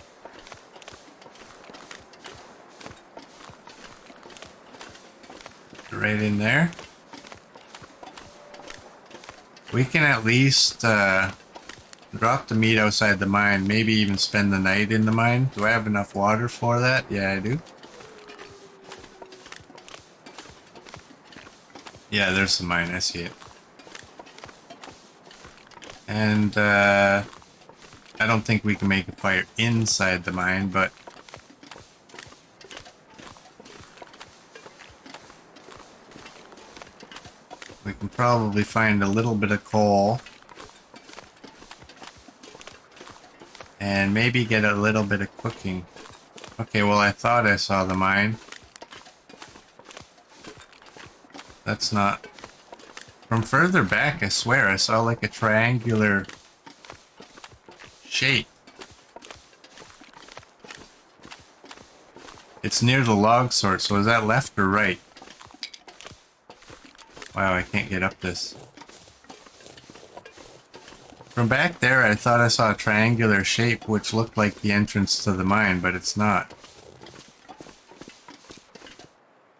Right in there. We can at least drop the meat outside the mine, maybe even spend the night in the mine. Do I have enough water for that? Yeah, I do. Yeah, there's the mine. I see it. And I don't think we can make a fire inside the mine, but we can probably find a little bit of coal and maybe get a little bit of cooking. Okay, well, I thought I saw the mine. That's not... From further back, I swear, I saw like a triangular shape. It's near the log sort, so is that left or right? Wow, I can't get up this. From back there, I thought I saw a triangular shape which looked like the entrance to the mine, but it's not.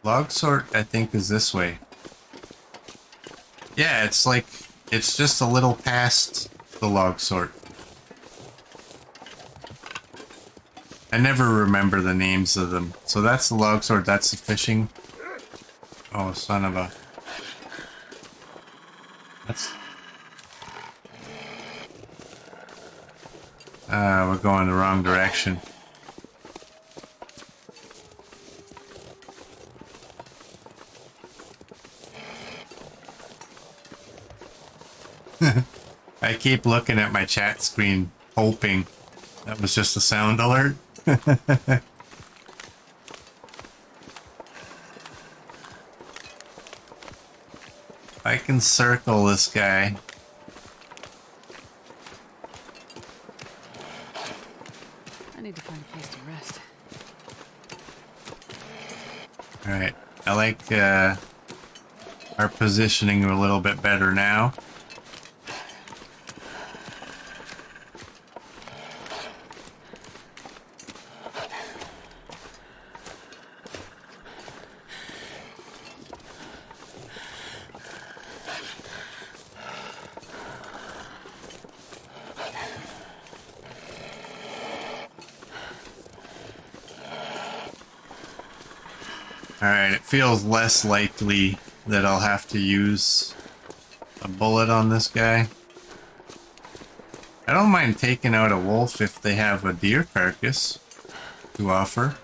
Log sort, I think, is this way. Yeah, it's like, it's just a little past the log sort. I never remember the names of them. So that's the log sort, that's the fishing. Oh, son of a... That's... we're going the wrong direction. I keep looking at my chat screen, hoping that was just a sound alert. I can circle this guy. I need to find a place to rest. Alright, I like our positioning a little bit better now. Alright, it feels less likely that I'll have to use a bullet on this guy. I don't mind taking out a wolf if they have a deer carcass to offer.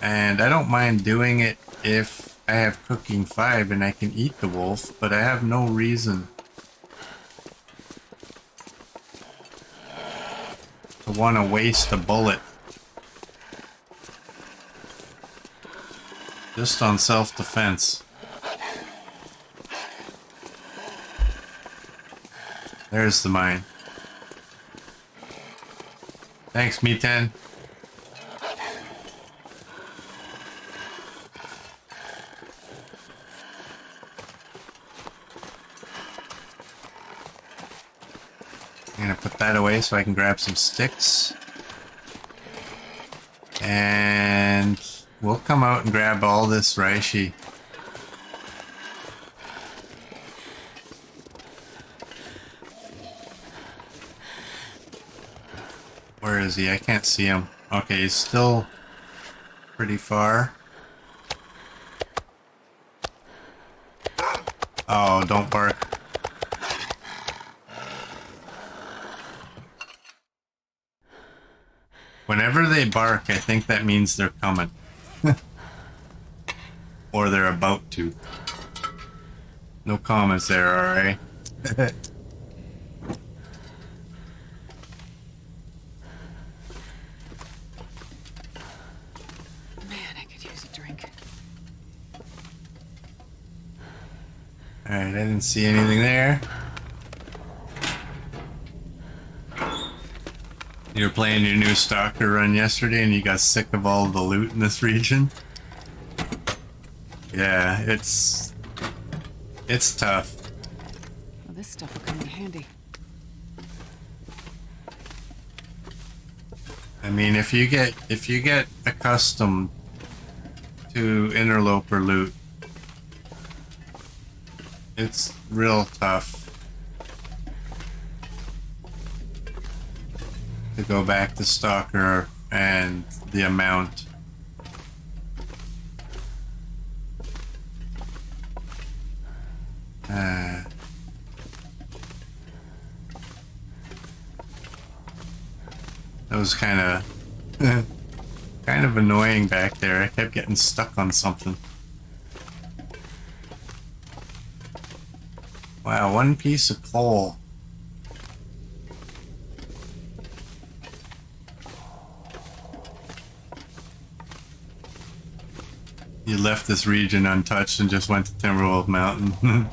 And I don't mind doing it if I have cooking 5 and I can eat the wolf, but I have no reason to want to waste a bullet just on self-defense. There's the mine. Thanks, Me10. I'm gonna put that away so I can grab some sticks. And we'll come out and grab all this reishi. Where is he? I can't see him. Okay, he's still pretty far. Oh, don't bark. Whenever they bark, I think that means they're coming. Or they're about to. No comments there, alright? Man, I could use a drink. Alright, I didn't see anything there. You were playing your new stalker run yesterday and you got sick of all the loot in this region? Yeah, it's tough. Well, this stuff will come in handy. I mean, if you get accustomed to Interloper loot, it's real tough to go back to Stalker and the amount. That was kind of annoying back there. I kept getting stuck on something. Wow, one piece of coal. You left this region untouched and just went to Timberwolf Mountain.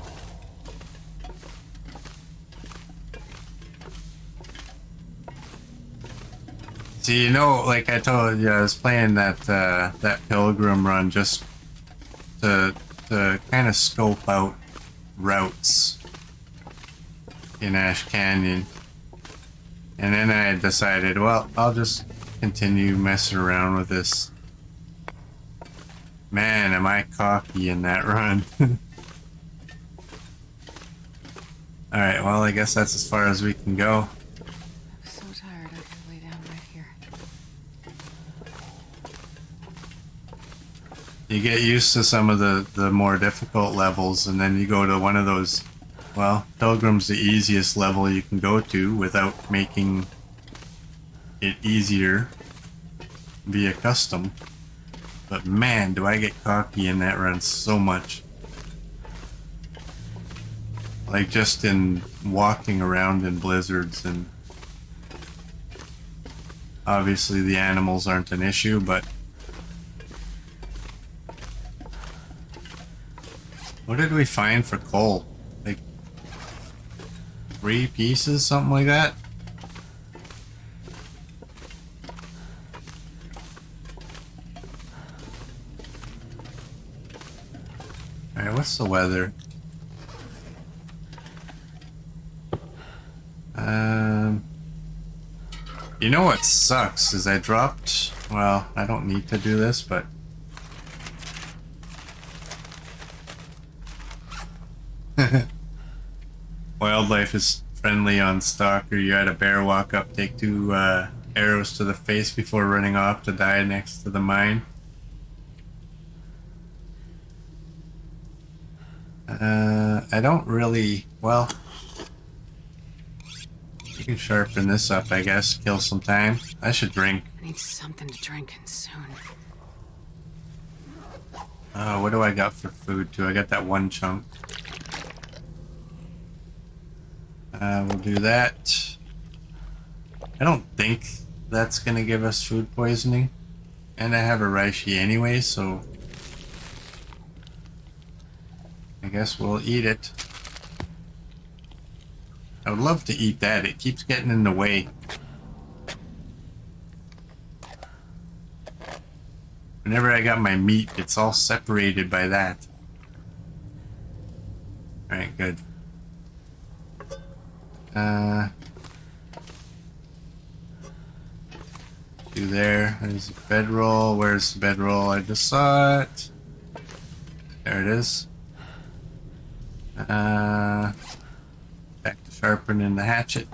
See, you know, like I told you, I was playing that that pilgrim run just to kind of scope out routes in Ash Canyon, and then I decided, well, I'll just continue messing around with this. Man, am I cocky in that run. Alright, well, I guess that's as far as we can go. I'm so tired, I could lay down right here. You get used to some of the more difficult levels, and then you go to one of those. Well, Pilgrim's the easiest level you can go to without making it easier via custom. But man, do I get cocky in that run so much. Like just in walking around in blizzards, and obviously the animals aren't an issue, but what did we find for coal? Like 3 pieces, something like that? Alright, what's the weather? You know what sucks is I dropped, well, I don't need to do this, but wildlife is friendly on Stalker. You had a bear walk up, take 2 arrows to the face before running off to die next to the mine. I don't really, well, you can sharpen this up, I guess, kill some time. I should drink. I need something to drink and soon. What do I got for food too? I got that 1 chunk. We'll do that. I don't think that's gonna give us food poisoning. And I have a reishi anyway, so I guess we'll eat it. I would love to eat that. It keeps getting in the way. Whenever I got my meat, it's all separated by that. Alright, good. Do there. There's a bedroll. Where's the bedroll? I just saw it. There it is. Back to sharpening the hatchet.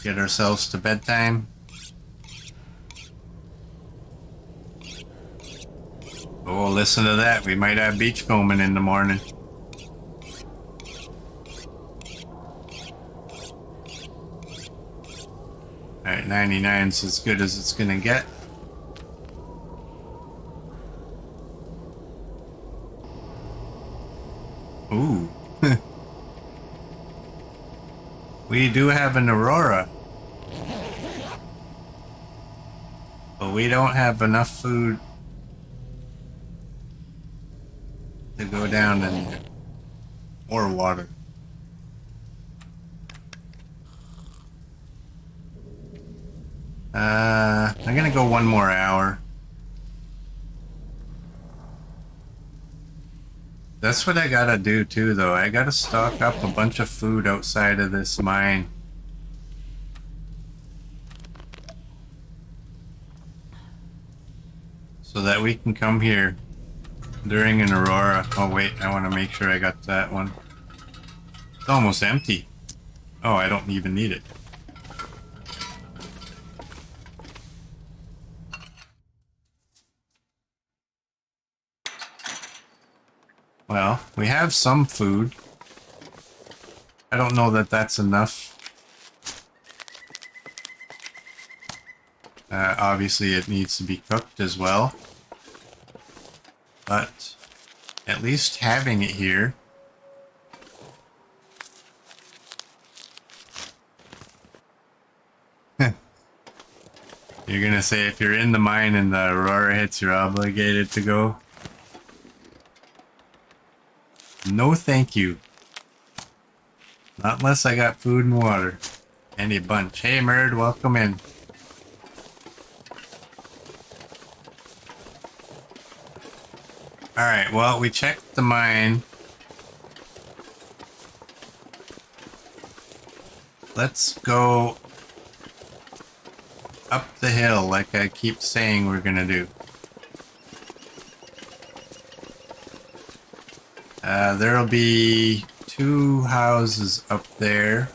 Get ourselves to bedtime. Oh, listen to that. We might have beachcombing in the morning. Alright, 99's as good as it's gonna get. Ooh. We do have an aurora. But we don't have enough food to go down in there. Or water. I'm gonna go 1 more hour. That's what I gotta do too, though. I gotta stock up a bunch of food outside of this mine. So that we can come here during an aurora. Oh wait, I want to make sure I got that one. It's almost empty. Oh, I don't even need it. Well, we have some food. I don't know that that's enough. Obviously it needs to be cooked as well. But at least having it here. You're gonna say if you're in the mine and the aurora hits, you're obligated to go? No thank you. Not unless I got food and water. And a bunch. Hey Merd, welcome in. Alright, well, we checked the mine. Let's go up the hill like I keep saying we're gonna do. There'll be 2 houses up there.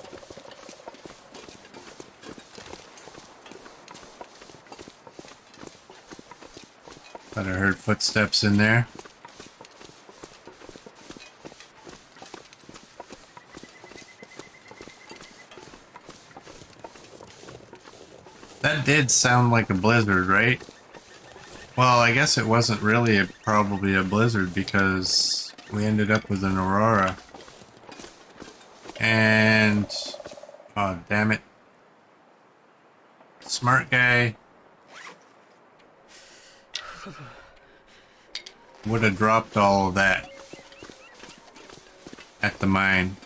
Thought I heard footsteps in there. That did sound like a blizzard, right? Well, I guess it wasn't really probably a blizzard because we ended up with an aurora. And... oh, damn it. Smart guy would have dropped all of that at the mine.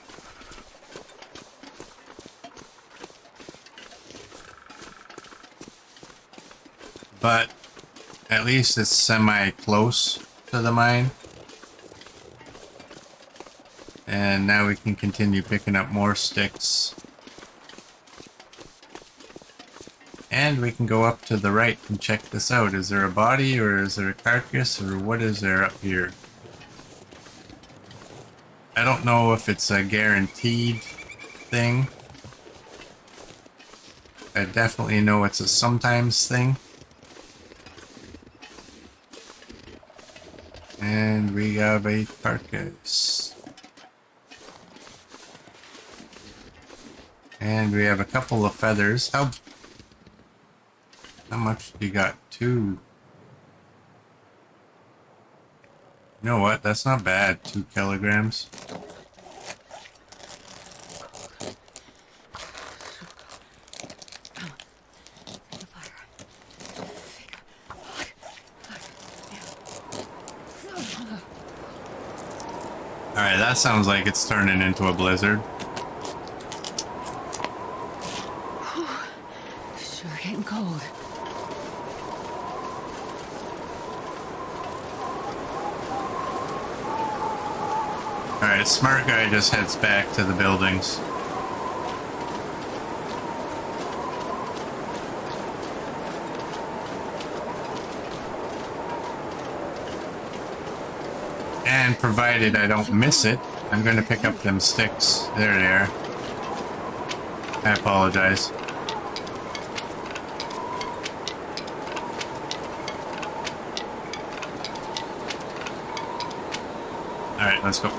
But at least it's semi-close to the mine. And now we can continue picking up more sticks. And we can go up to the right and check this out. Is there a body or is there a carcass or what is there up here? I don't know if it's a guaranteed thing. I definitely know it's a sometimes thing. And we have a carcass. And we have a couple of feathers. How much do you got? 2. You know what? That's not bad. 2 kilograms. Alright, that sounds like it's turning into a blizzard. Sure getting cold. Alright, smart guy just heads back to the buildings. And provided I don't miss it, I'm going to pick up them sticks. There they are. I apologize. Alright, let's go.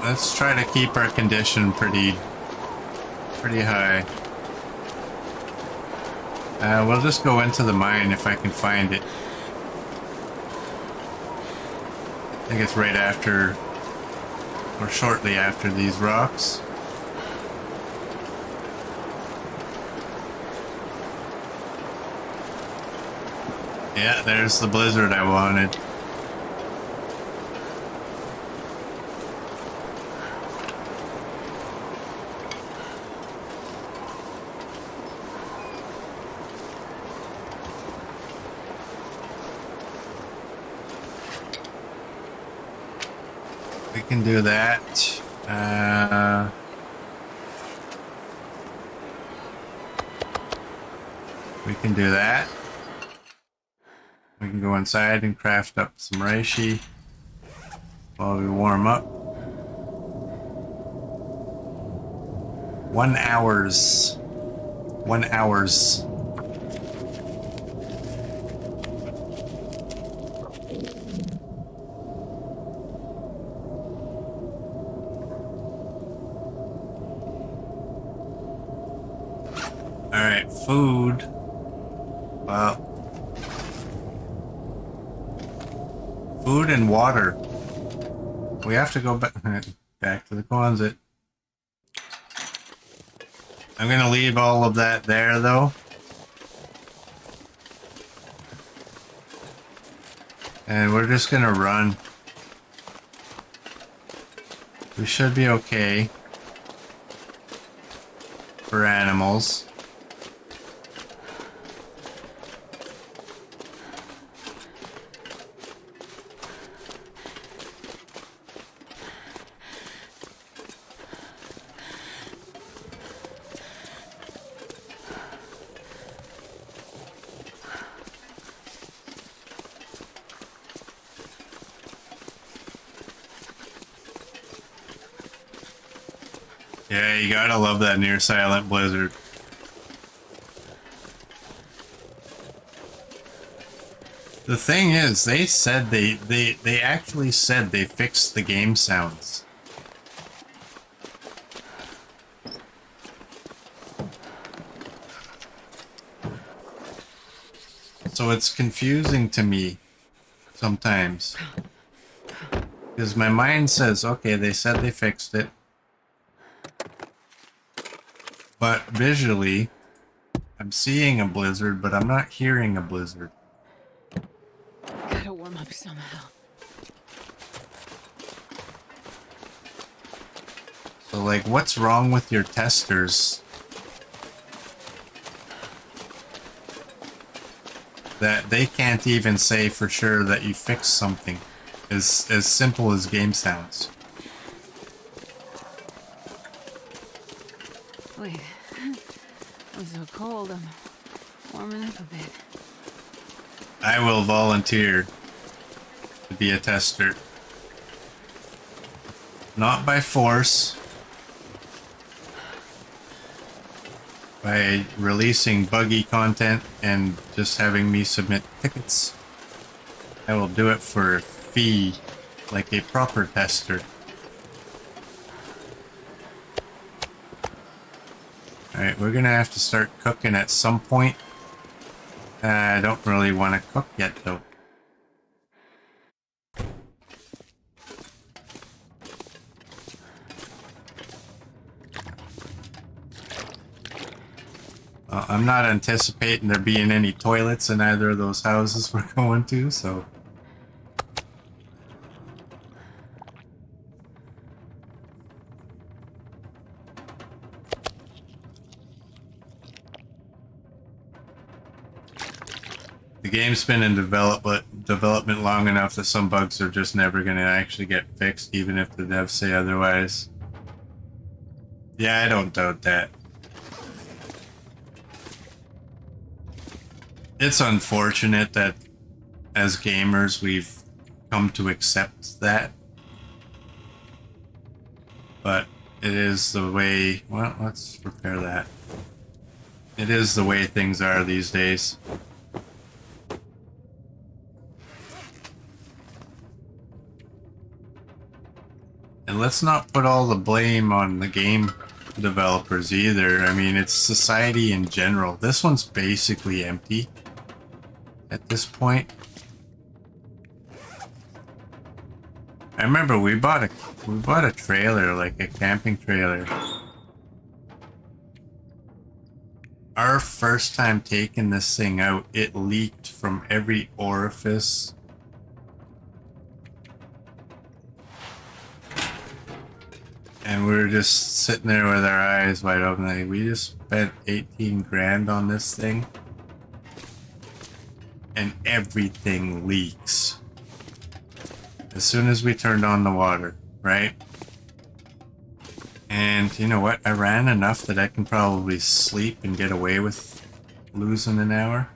Let's try to keep our condition pretty high. We'll just go into the mine if I can find it. I think it's right after, or shortly after these rocks. Yeah, there's the blizzard I wanted. We can do that. We can do that. We can go inside and craft up some reishi while we warm up. 1 hours. 1 hours. Alright, food. Well, food and water. We have to go back to the Quonset. I'm gonna leave all of that there though. And we're just gonna run. We should be okay for animals. Yeah, you gotta love that near silent blizzard. The thing is, they said they actually said they fixed the game sounds. So it's confusing to me sometimes. Because my mind says, okay, they said they fixed it. But visually, I'm seeing a blizzard, but I'm not hearing a blizzard. Gotta warm up somehow. So, like, what's wrong with your testers that they can't even say for sure that you fixed something as simple as game sounds? Wait. I'm so cold. I'm warming up a bit. I will volunteer to be a tester. Not by force. By releasing buggy content and just having me submit tickets. I will do it for a fee, like a proper tester. Alright, we're gonna have to start cooking at some point. I don't really want to cook yet, though. I'm not anticipating there being any toilets in either of those houses we're going to, so... The game's been in development long enough that some bugs are just never going to actually get fixed, even if the devs say otherwise. Yeah, I don't doubt that. It's unfortunate that as gamers we've come to accept that. But it is the way... Well, let's repair that. It is the way things are these days. And let's not put all the blame on the game developers either. I mean, it's society in general. This one's basically empty at this point. I remember we bought a trailer, like a camping trailer. Our first time taking this thing out, it leaked from every orifice. And we were just sitting there with our eyes wide open, like, we just spent 18 grand on this thing. And everything leaks. As soon as we turned on the water, right? And you know what? I ran enough that I can probably sleep and get away with losing an hour.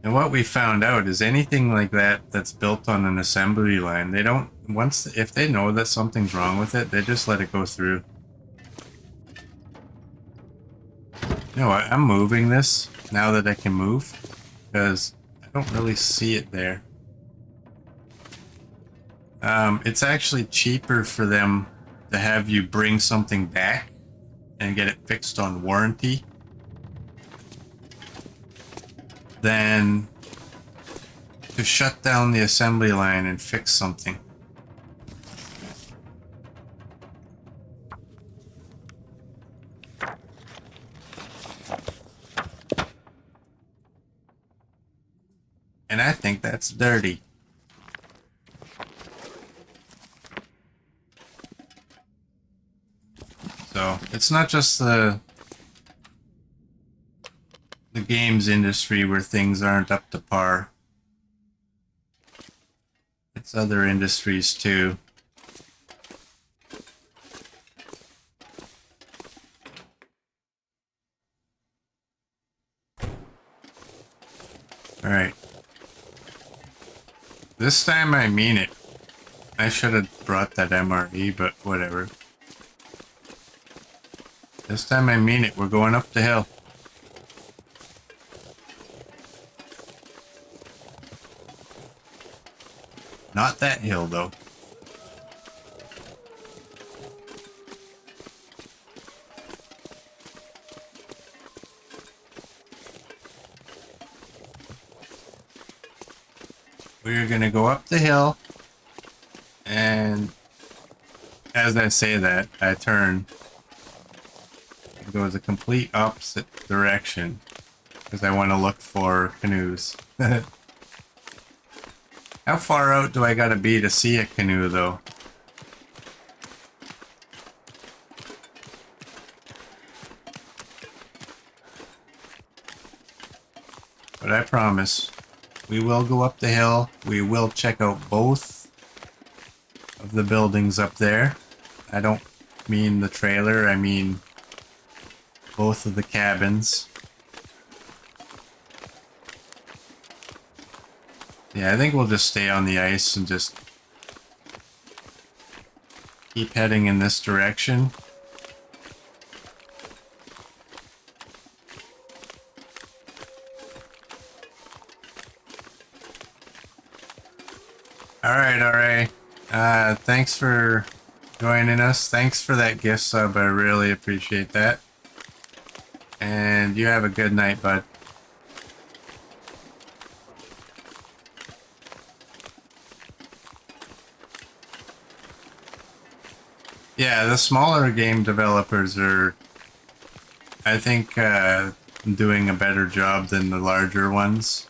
And what we found out is anything like that that's built on an assembly line, they don't, if they know that something's wrong with it, they just let it go through. You know what? I'm moving this now that I can move, because I don't really see it there. It's actually cheaper for them to have you bring something back and get it fixed on warranty than to shut down the assembly line and fix something. And I think that's dirty. So, it's not just the games industry where things aren't up to par. It's other industries too. Alright. This time I mean it. I should have brought that MRE, but whatever. This time I mean it. We're going up the hill. Not that hill, though. We're gonna go up the hill, and as I say that, I turn and go the complete opposite direction because I want to look for canoes. How far out do I gotta be to see a canoe, though? But I promise, we will go up the hill. We will check out both of the buildings up there. I don't mean the trailer, I mean both of the cabins. Yeah, I think we'll just stay on the ice and just keep heading in this direction. Alright. Thanks for joining us. Thanks for that gift sub. I really appreciate that. And you have a good night, bud. Yeah, the smaller game developers are, I think, doing a better job than the larger ones.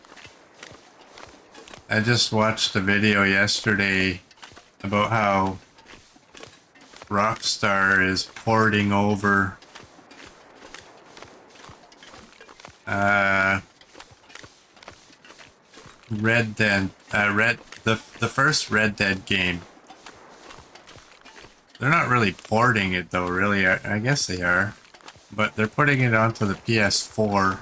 I just watched a video yesterday about how Rockstar is porting over Red Dead, the first Red Dead game. They're not really porting it though, really. I guess they are, but they're putting it onto the PS4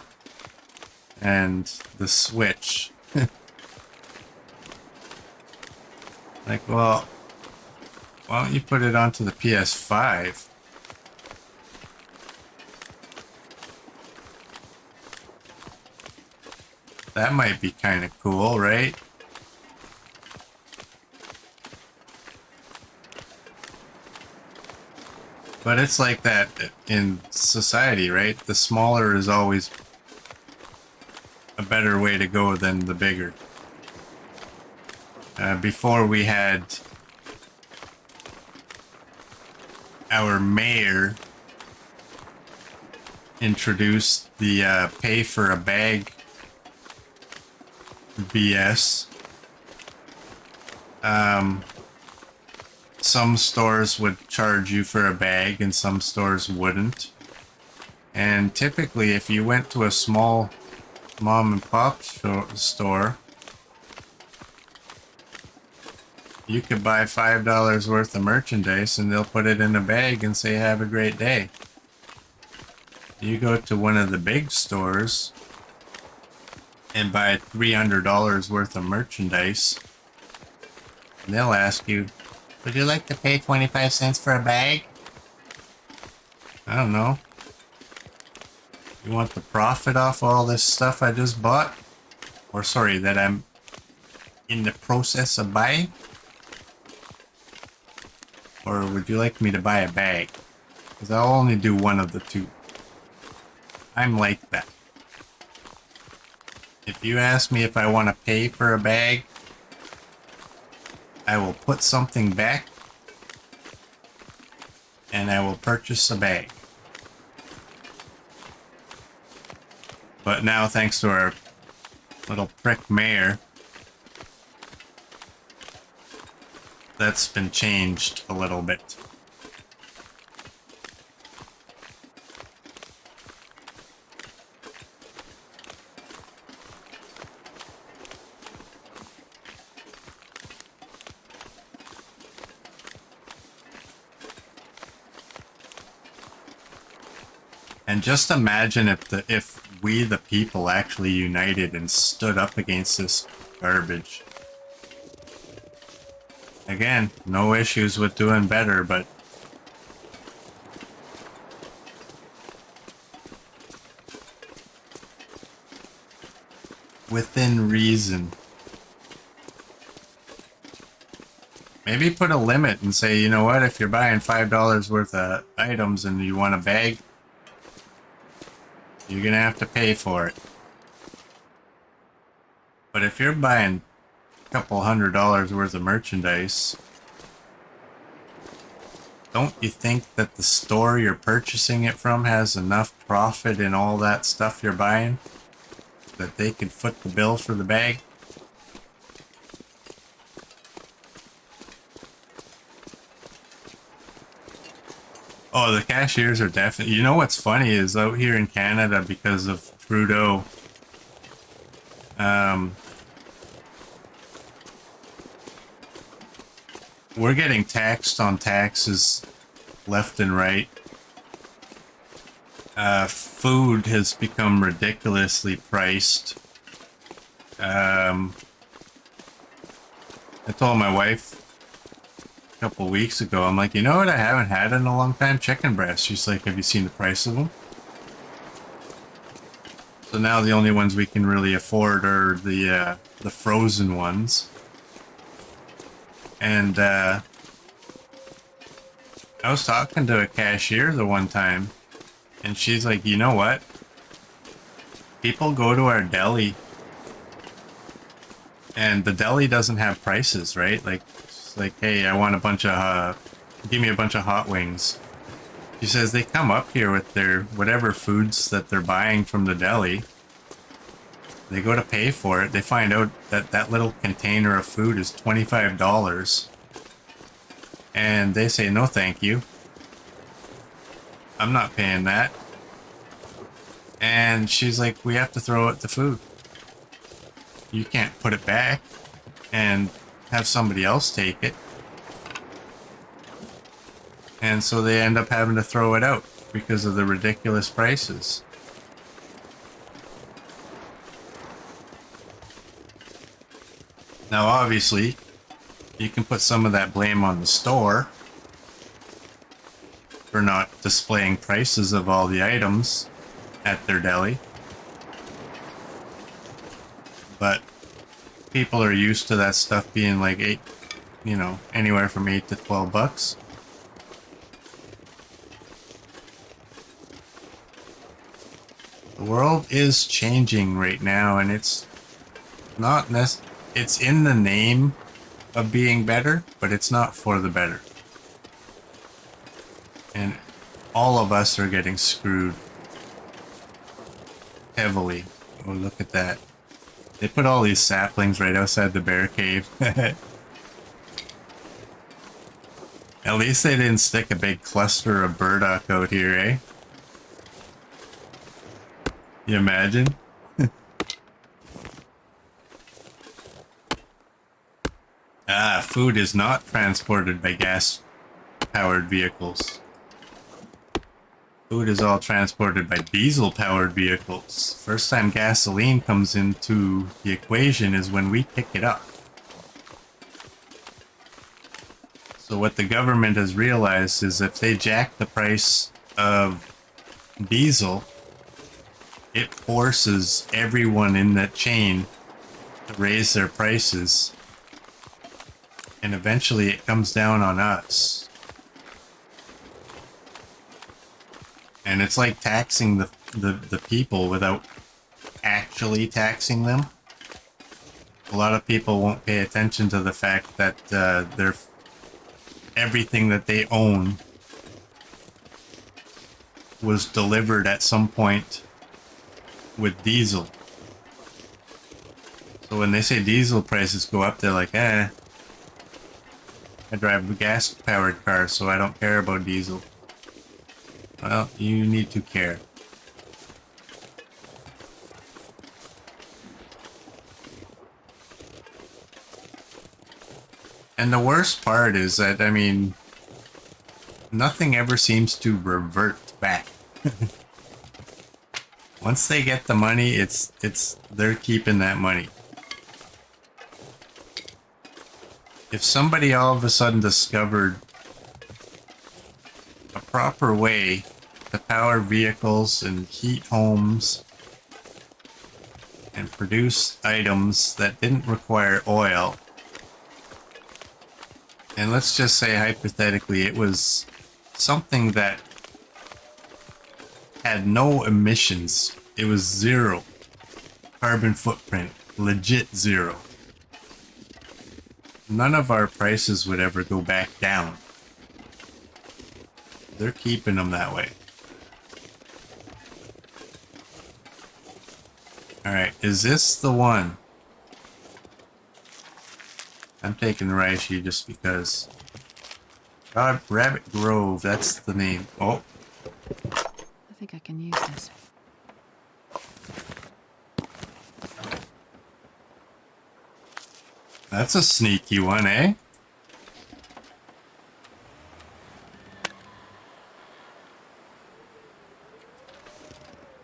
and the Switch. Like, well, why don't you put it onto the PS5? That might be kind of cool, right? But it's like that in society, right? The smaller is always a better way to go than the bigger. Before we had our mayor introduce the pay for a bag BS. Some stores would charge you for a bag and some stores wouldn't. And typically if you went to a small mom and pop store, you could buy $5 worth of merchandise and they'll put it in a bag and say have a great day. You go to one of the big stores and buy $300 worth of merchandise, and they'll ask you, would you like to pay 25 cents for a bag? I don't know. You want the profit off all this stuff I just bought? Or sorry, that I'm in the process of buying? Or would you like me to buy a bag? Because I'll only do one of the two. I'm like that. If you ask me if I want to pay for a bag, I will put something back and I will purchase a bag. But now, thanks to our little prick mayor, that's been changed a little bit. And just imagine if we the people actually united and stood up against this garbage. Again, no issues with doing better, but within reason. Maybe put a limit and say, you know what, if you're buying $5 worth of items and you want a bag, you're gonna have to pay for it. But if you're buying a couple $100 worth of merchandise, don't you think that the store you're purchasing it from has enough profit in all that stuff you're buying that they could foot the bill for the bag? Oh, the cashiers are definitely... You know what's funny is out here in Canada, because of Trudeau, we're getting taxed on taxes left and right. Food has become ridiculously priced. I told my wife a couple weeks ago, I'm like, you know what I haven't had in a long time? Chicken breasts. She's like, have you seen the price of them? So now the only ones we can really afford are the frozen ones. And I was talking to a cashier the one time, and she's like, you know what? People go to our deli, and the deli doesn't have prices, right? Like, it's like, hey, I want a bunch of, give me a bunch of hot wings. She says they come up here with their whatever foods that they're buying from the deli. They go to pay for it. They find out that that little container of food is $25. And they say, no, thank you. I'm not paying that. And she's like, we have to throw out the food. You can't put it back and have somebody else take it. And so they end up having to throw it out because of the ridiculous prices. Now, obviously, you can put some of that blame on the store for not displaying prices of all the items at their deli. But people are used to that stuff being like anywhere from $8 to $12. The world is changing right now, and it's not it's in the name of being better, but it's not for the better. And all of us are getting screwed heavily. Oh, look at that. They put all these saplings right outside the bear cave. At least they didn't stick a big cluster of burdock out here, eh? You imagine? Food is not transported by gas-powered vehicles. Food is all transported by diesel-powered vehicles. First time gasoline comes into the equation is when we pick it up. So what the government has realized is if they jack the price of diesel, it forces everyone in that chain to raise their prices. And eventually it comes down on us. And it's like taxing the people without actually taxing them. A lot of people won't pay attention to the fact that everything that they own was delivered at some point with diesel. So when they say diesel prices go up, they're like, I drive a gas-powered car, so I don't care about diesel. Well, you need to care. And the worst part is that, I mean, nothing ever seems to revert back. Once they get the money, they're keeping that money. If somebody all of a sudden discovered a proper way to power vehicles and heat homes and produce items that didn't require oil, And let's just say hypothetically it was something that had no emissions. It was zero carbon footprint, legit zero. None of our prices would ever go back down. They're keeping them that way. Alright, is this the one? I'm taking Raishi just because. God, Rabbit Grove, that's the name. Oh. I think I can use this. That's a sneaky one, eh?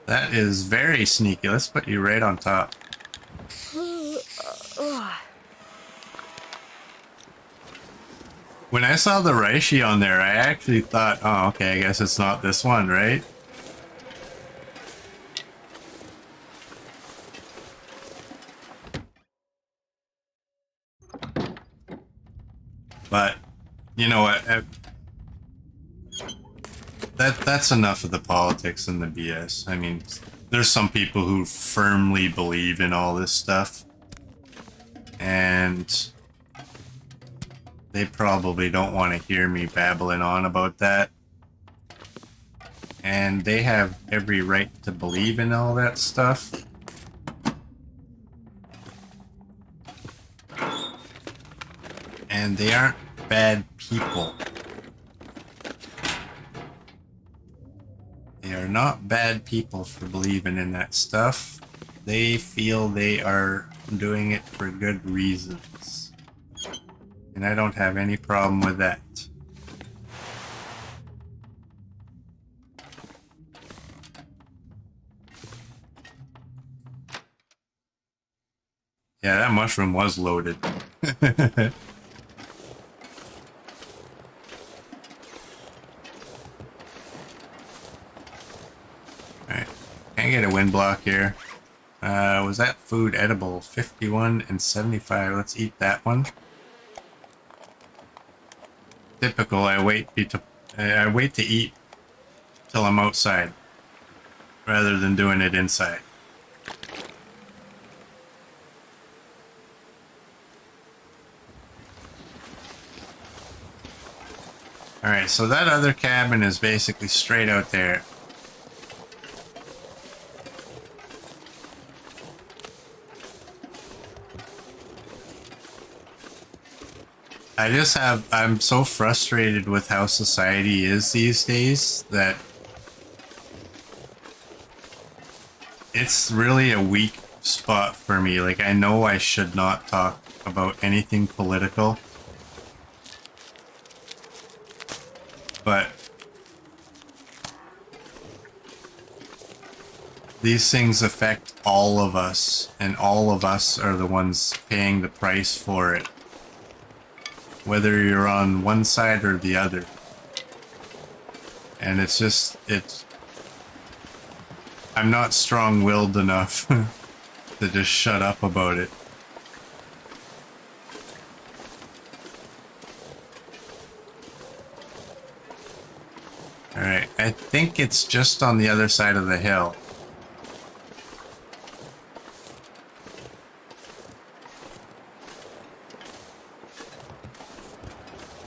That is very sneaky. Let's put you right on top. When I saw the Reishi on there, I actually thought, oh, okay, I guess it's not this one, right? But, you know what? That's enough of the politics and the BS. I mean, there's some people who firmly believe in all this stuff. And they probably don't want to hear me babbling on about that. And they have every right to believe in all that stuff. And they aren't bad people. They are not bad people for believing in that stuff. They feel they are doing it for good reasons. And I don't have any problem with that. Yeah, that mushroom was loaded. Alright, can't get a wind block here. Was that food edible? 51 and 75. Let's eat that one. Typical, I wait to eat till I'm outside rather than doing it inside. Alright, so that other cabin is basically straight out there. I'm so frustrated with how society is these days that it's really a weak spot for me. Like, I know I should not talk about anything political, but these things affect all of us, and all of us are the ones paying the price for it. Whether you're on one side or the other. And I'm not strong-willed enough to just shut up about it. Alright, I think it's just on the other side of the hill.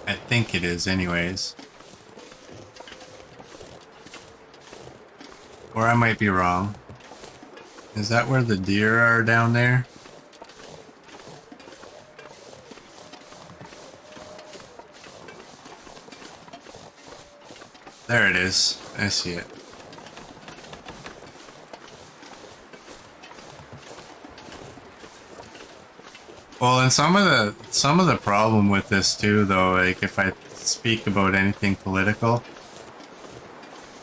I think it is anyways. Or I might be wrong. Is that where the deer are down there? There it is. I see it. Well, and some of the problem with this too, though, like if I speak about anything political,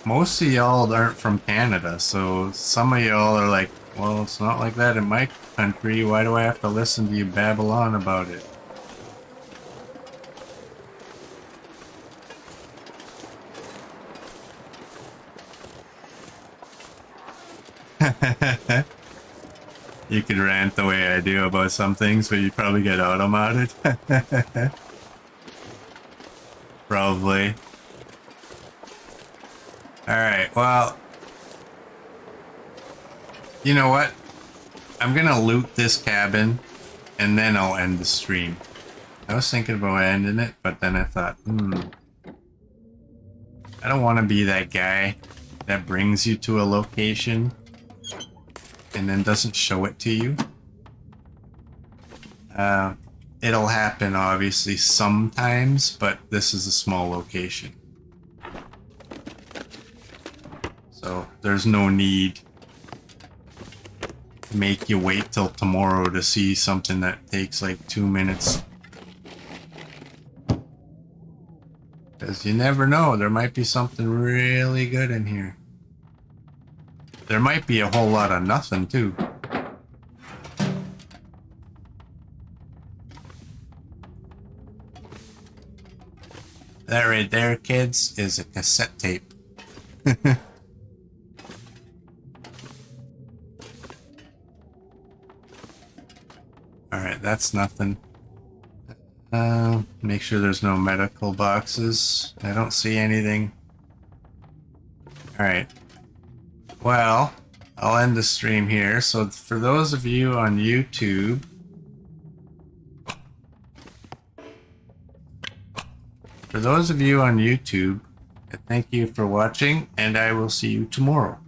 most of y'all aren't from Canada, so some of y'all are like, well, it's not like that in my country, why do I have to listen to you babble on about it? You could rant the way I do about some things, but you'd probably get automated. Probably. Alright, well... You know what? I'm gonna loot this cabin, and then I'll end the stream. I was thinking about ending it, but then I thought, I don't want to be that guy that brings you to a location and then doesn't show it to you. It'll happen, obviously, sometimes, but this is a small location. So there's no need to make you wait till tomorrow to see something that takes like 2 minutes. Because you never know, there might be something really good in here. There might be a whole lot of nothing too. That right there, kids, is a cassette tape. Alright, that's nothing. Make sure there's no medical boxes. I don't see anything. Alright. Well, I'll end the stream here. So for those of you on YouTube, I thank you for watching, and I will see you tomorrow.